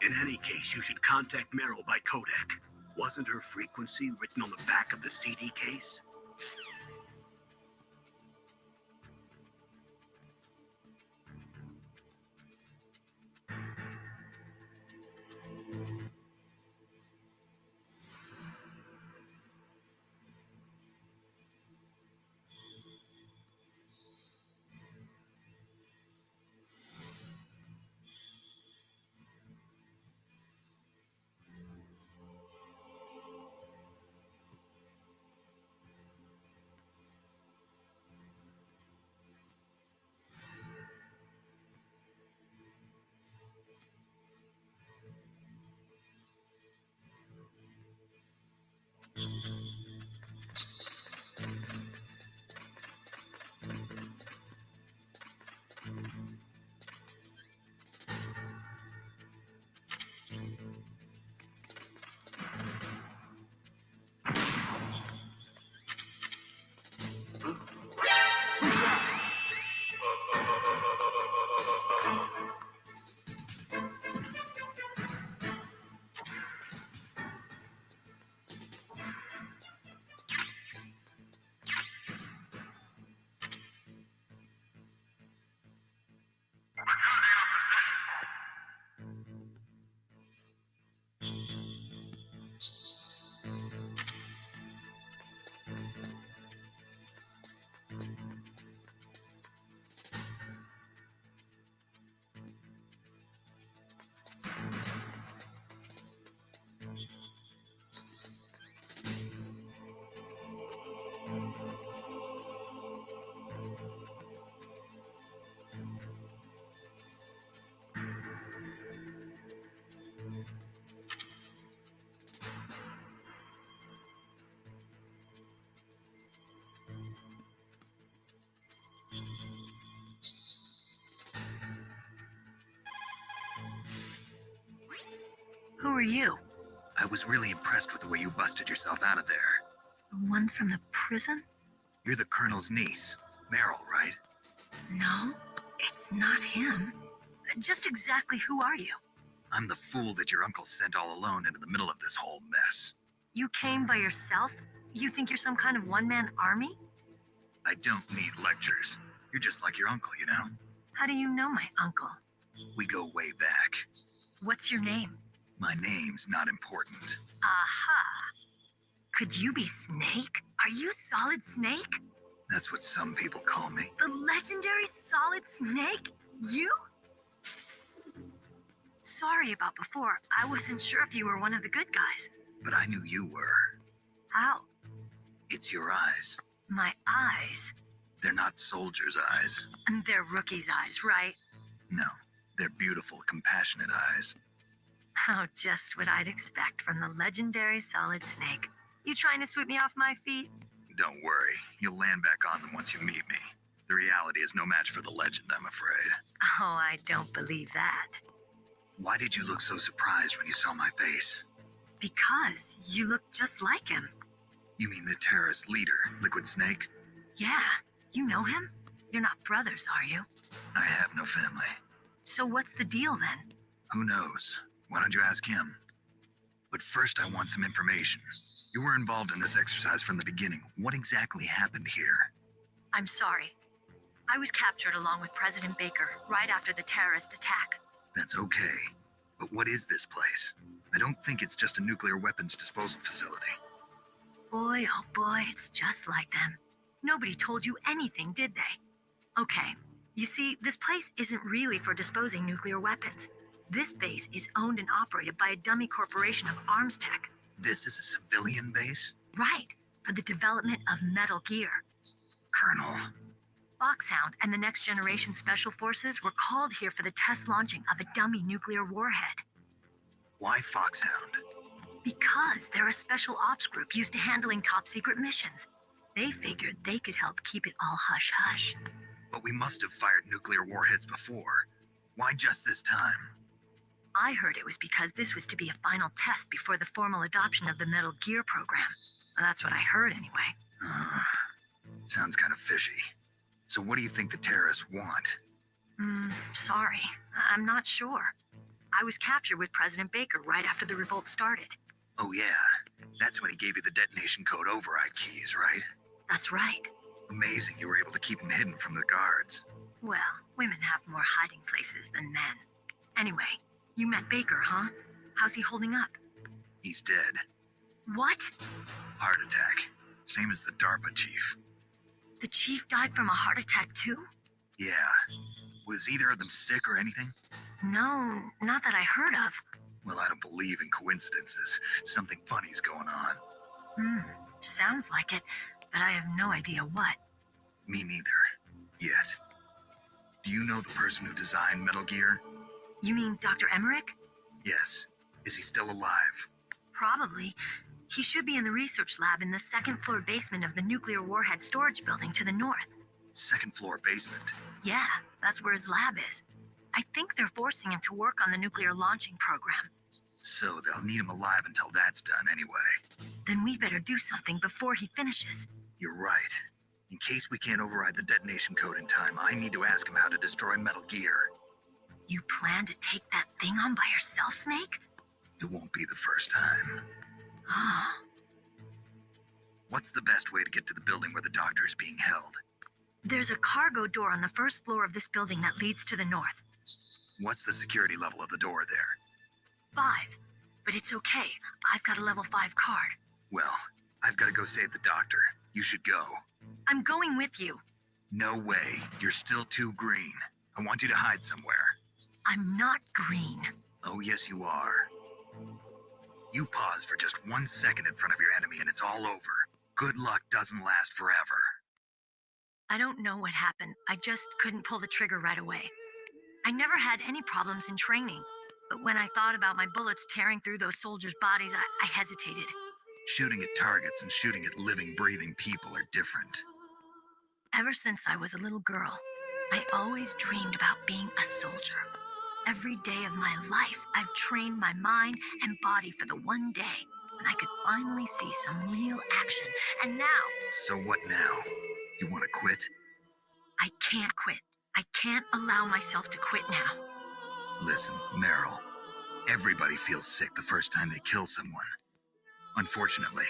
In any case, you should contact Meryl by codec. Wasn't her frequency written on the back of the CD case? Who are you? I was really impressed with the way you busted yourself out of there. The one from the prison? You're the Colonel's niece, Meryl, right? No, it's not him. Just exactly who are you? I'm the fool that your uncle sent all alone into the middle of this whole mess. You came by yourself? You think you're some kind of one-man army? I don't need lectures. You're just like your uncle, you know? How do you know my uncle? We go way back. What's your name? My name's not important. Aha! Could you be Snake? Are you Solid Snake? That's what some people call me. The legendary Solid Snake? You? Sorry about before. I wasn't sure if you were one of the good guys. But I knew you were. How? It's your eyes. My eyes? They're not soldiers' eyes. And they're rookies' eyes, right? No, they're beautiful, compassionate eyes. Oh, just what I'd expect from the legendary Solid Snake. You trying to sweep me off my feet? Don't worry, you'll land back on them once you meet me. The reality is no match for the legend, I'm afraid. Oh, I don't believe that. Why did you look so surprised when you saw my face? Because you look just like him. You mean the terrorist leader, Liquid Snake? Yeah, you know him? You're not brothers, are you? I have no family. So what's the deal then? Who knows? Why don't you ask him? But first I want some information. You were involved in this exercise from the beginning. What exactly happened here? I'm sorry. I was captured along with President Baker right after the terrorist attack. That's okay. But what is this place? I don't think it's just a nuclear weapons disposal facility. Boy, oh boy, it's just like them. Nobody told you anything, did they? Okay, you see, this place isn't really for disposing nuclear weapons. This base is owned and operated by a dummy corporation of arms tech. This is a civilian base? Right, for the development of Metal Gear. Colonel. Foxhound and the Next Generation Special Forces were called here for the test launching of a dummy nuclear warhead. Why Foxhound? Because they're a special ops group used to handling top secret missions. They figured they could help keep it all hush-hush. But we must have fired nuclear warheads before. Why just this time? I heard it was because this was to be a final test before the formal adoption of the Metal Gear program. Well, that's what I heard anyway. Sounds kind of fishy. So what do you think the terrorists want? Sorry. I'm not sure. I was captured with President Baker right after the revolt started. Oh yeah, that's when he gave you the detonation code override keys, right? That's right. Amazing you were able to keep them hidden from the guards. Well, women have more hiding places than men. Anyway, you met Baker, huh? How's he holding up? He's dead. What? Heart attack. Same as the DARPA chief. The chief died from a heart attack too? Yeah. Was either of them sick or anything? No, not that I heard of. Well, I don't believe in coincidences. Something funny's going on. Sounds like it, but I have no idea what. Me neither. Yet. Do you know the person who designed Metal Gear? You mean Dr. Emmerich? Yes. Is he still alive? Probably. He should be in the research lab in the second floor basement of the nuclear warhead storage building to the north. Second floor basement? Yeah, that's where his lab is. I think they're forcing him to work on the nuclear launching program. So they'll need him alive until that's done anyway. Then we better do something before he finishes. You're right. In case we can't override the detonation code in time, I need to ask him how to destroy Metal Gear. You plan to take that thing on by yourself, Snake? It won't be the first time. Ah. What's the best way to get to the building where the doctor is being held? There's a cargo door on the first floor of this building that leads to the north. What's the security level of the door there? 5. But it's okay. I've got a level 5 card. Well, I've got to go save the doctor. You should go. I'm going with you. No way. You're still too green. I want you to hide somewhere. I'm not green. Oh, yes, you are. You pause for just 1 second in front of your enemy and it's all over. Good luck doesn't last forever. I don't know what happened. I just couldn't pull the trigger right away. I never had any problems in training, but when I thought about my bullets tearing through those soldiers' bodies, I hesitated. Shooting at targets and shooting at living, breathing people are different. Ever since I was a little girl, I always dreamed about being a soldier. Every day of my life, I've trained my mind and body for the one day when I could finally see some real action. And now... So what now? You want to quit? I can't quit. I can't allow myself to quit now. Listen, Meryl. Everybody feels sick the first time they kill someone. Unfortunately,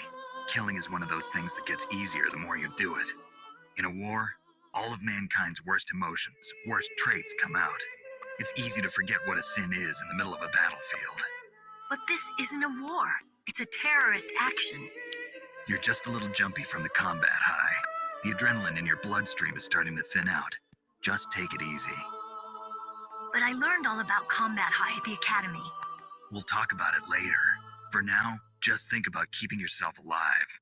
killing is one of those things that gets easier the more you do it. In a war, all of mankind's worst emotions, worst traits come out. It's easy to forget what a sin is in the middle of a battlefield. But this isn't a war. It's a terrorist action. You're just a little jumpy from the combat high. The adrenaline in your bloodstream is starting to thin out. Just take it easy. But I learned all about combat high at the academy. We'll talk about it later. For now, just think about keeping yourself alive.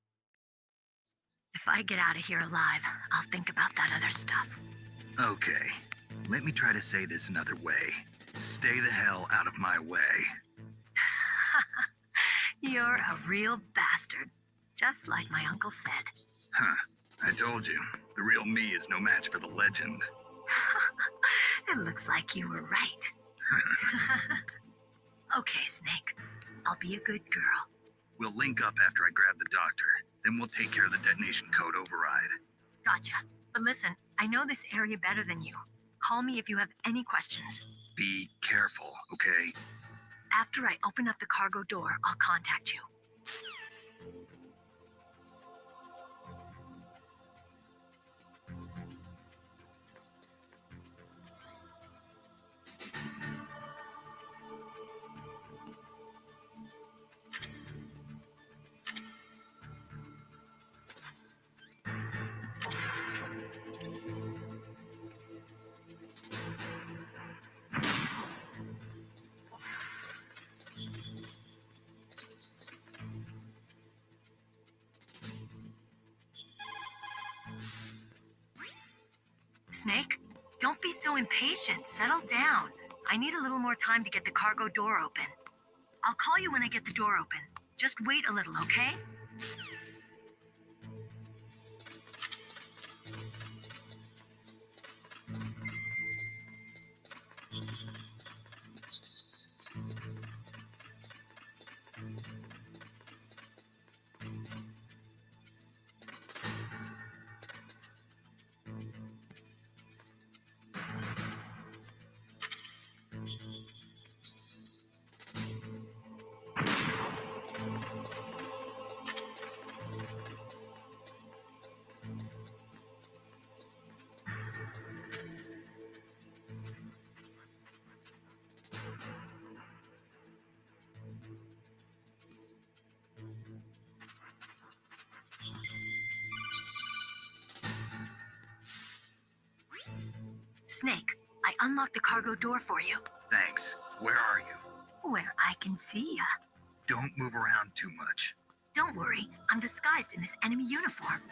If I get out of here alive, I'll think about that other stuff. Okay. Let me try to say this another way. Stay the hell out of my way. You're a real bastard. Just like my uncle said. Huh. I told you. The real me is no match for the legend. It looks like you were right. Okay, Snake. I'll be a good girl. We'll link up after I grab the doctor. Then we'll take care of the detonation code override. Gotcha. But listen, I know this area better than you. Call me if you have any questions. Be careful, okay? After I open up the cargo door, I'll contact you. Snake. Don't be so impatient. Settle down. I need a little more time to get the cargo door open. I'll call you when I get the door open. Just wait a little, okay? Snake, I unlocked the cargo door for you. Thanks. Where are you? Where I can see ya. Don't move around too much. Don't worry, I'm disguised in this enemy uniform.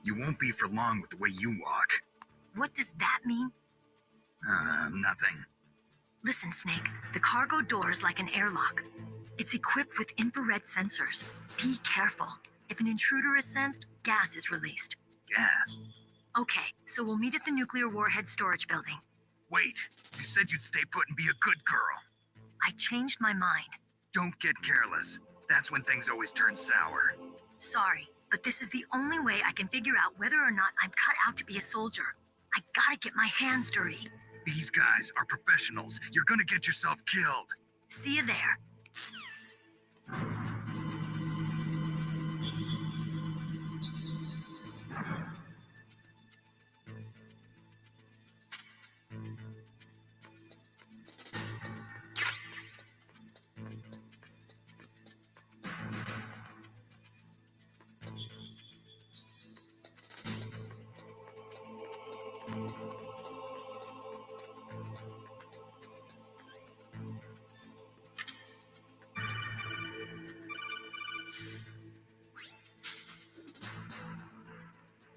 You won't be for long with the way you walk. What does that mean? Nothing. Listen, Snake, the cargo door is like an airlock. It's equipped with infrared sensors. Be careful. If an intruder is sensed, gas is released. Gas? Okay, so we'll meet at the nuclear warhead storage building. Wait, you said you'd stay put and be a good girl. I changed my mind. Don't get careless. That's when things always turn sour. Sorry, but this is the only way I can figure out whether or not I'm cut out to be a soldier. I gotta get my hands dirty. These guys are professionals. You're gonna get yourself killed. See you there.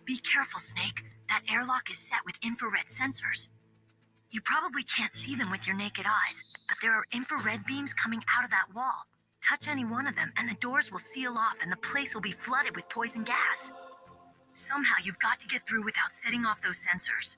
Be careful, Snake. That airlock is set with infrared sensors. You probably can't see them with your naked eyes, but there are infrared beams coming out of that wall. Touch any one of them, and the doors will seal off, and the place will be flooded with poison gas. Somehow, you've got to get through without setting off those sensors.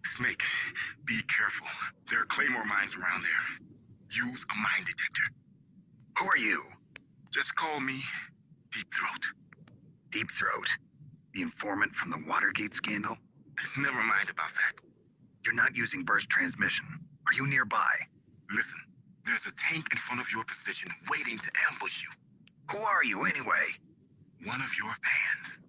Snake, be careful. There are Claymore mines around there. Use a mine detector. Who are you? Just call me Deep Throat. Deep Throat? The informant from the Watergate scandal? Never mind about that. You're not using burst transmission. Are you nearby? Listen, there's a tank in front of your position waiting to ambush you. Who are you anyway? One of your fans.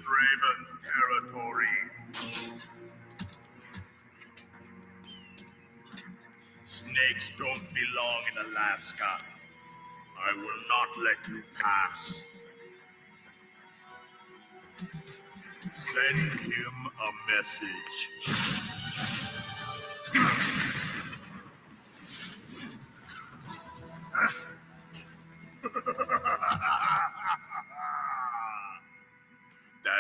Draven's territory. Snakes don't belong in Alaska. I will not let you pass. Send him a message.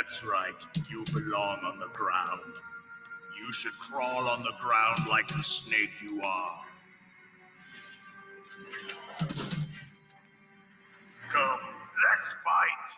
That's right. You belong on the ground. You should crawl on the ground like the snake you are. Come, let's fight.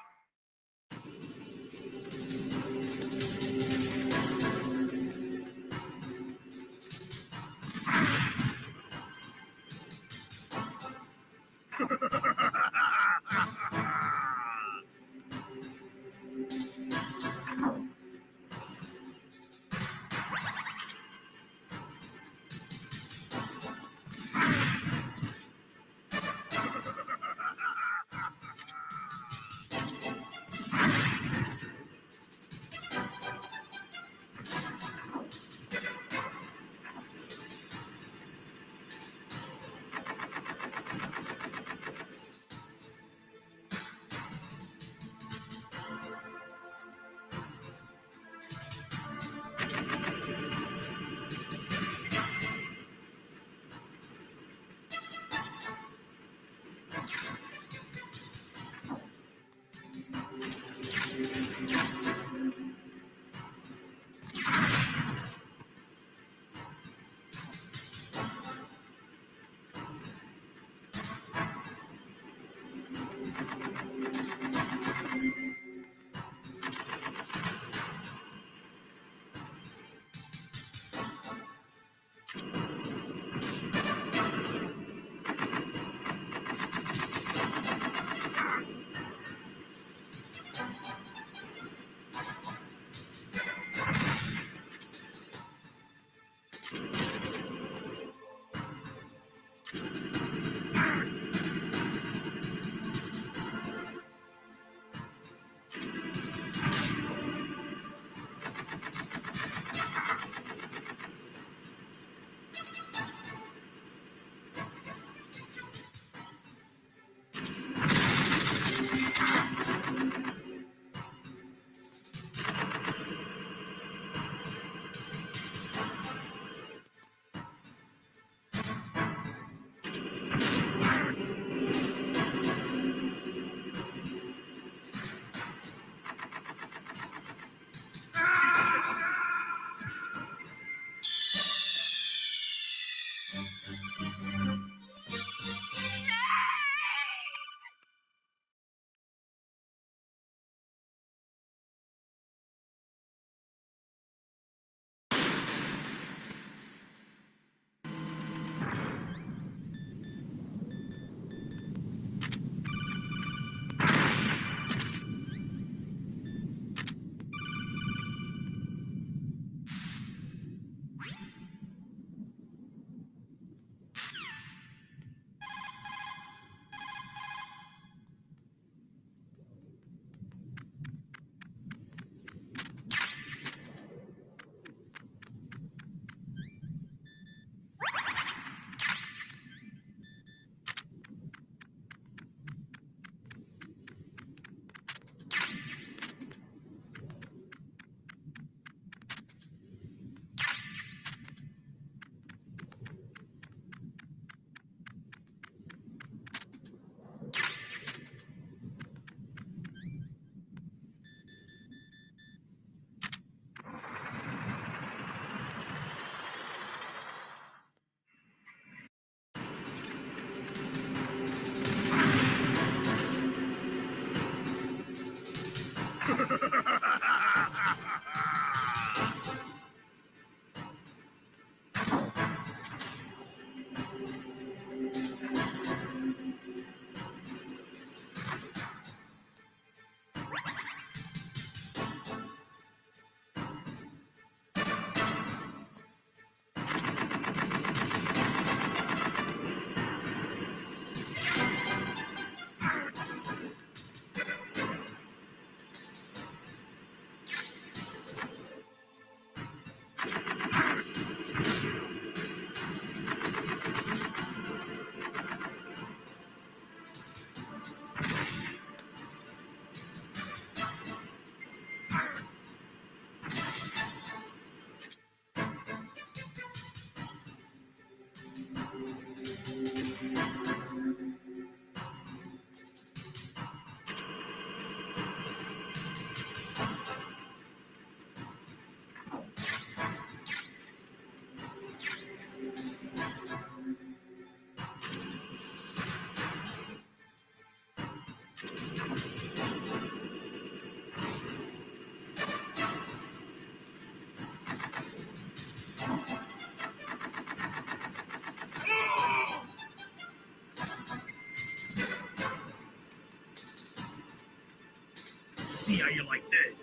see how you like this.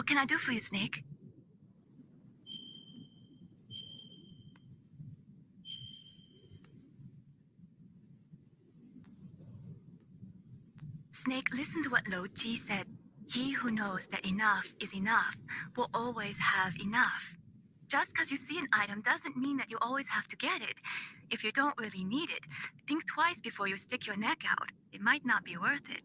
What can I do for you, Snake? Snake, listen to what Lo Ji said. He who knows that enough is enough will always have enough. Just because you see an item doesn't mean that you always have to get it. If you don't really need it, think twice before you stick your neck out. It might not be worth it.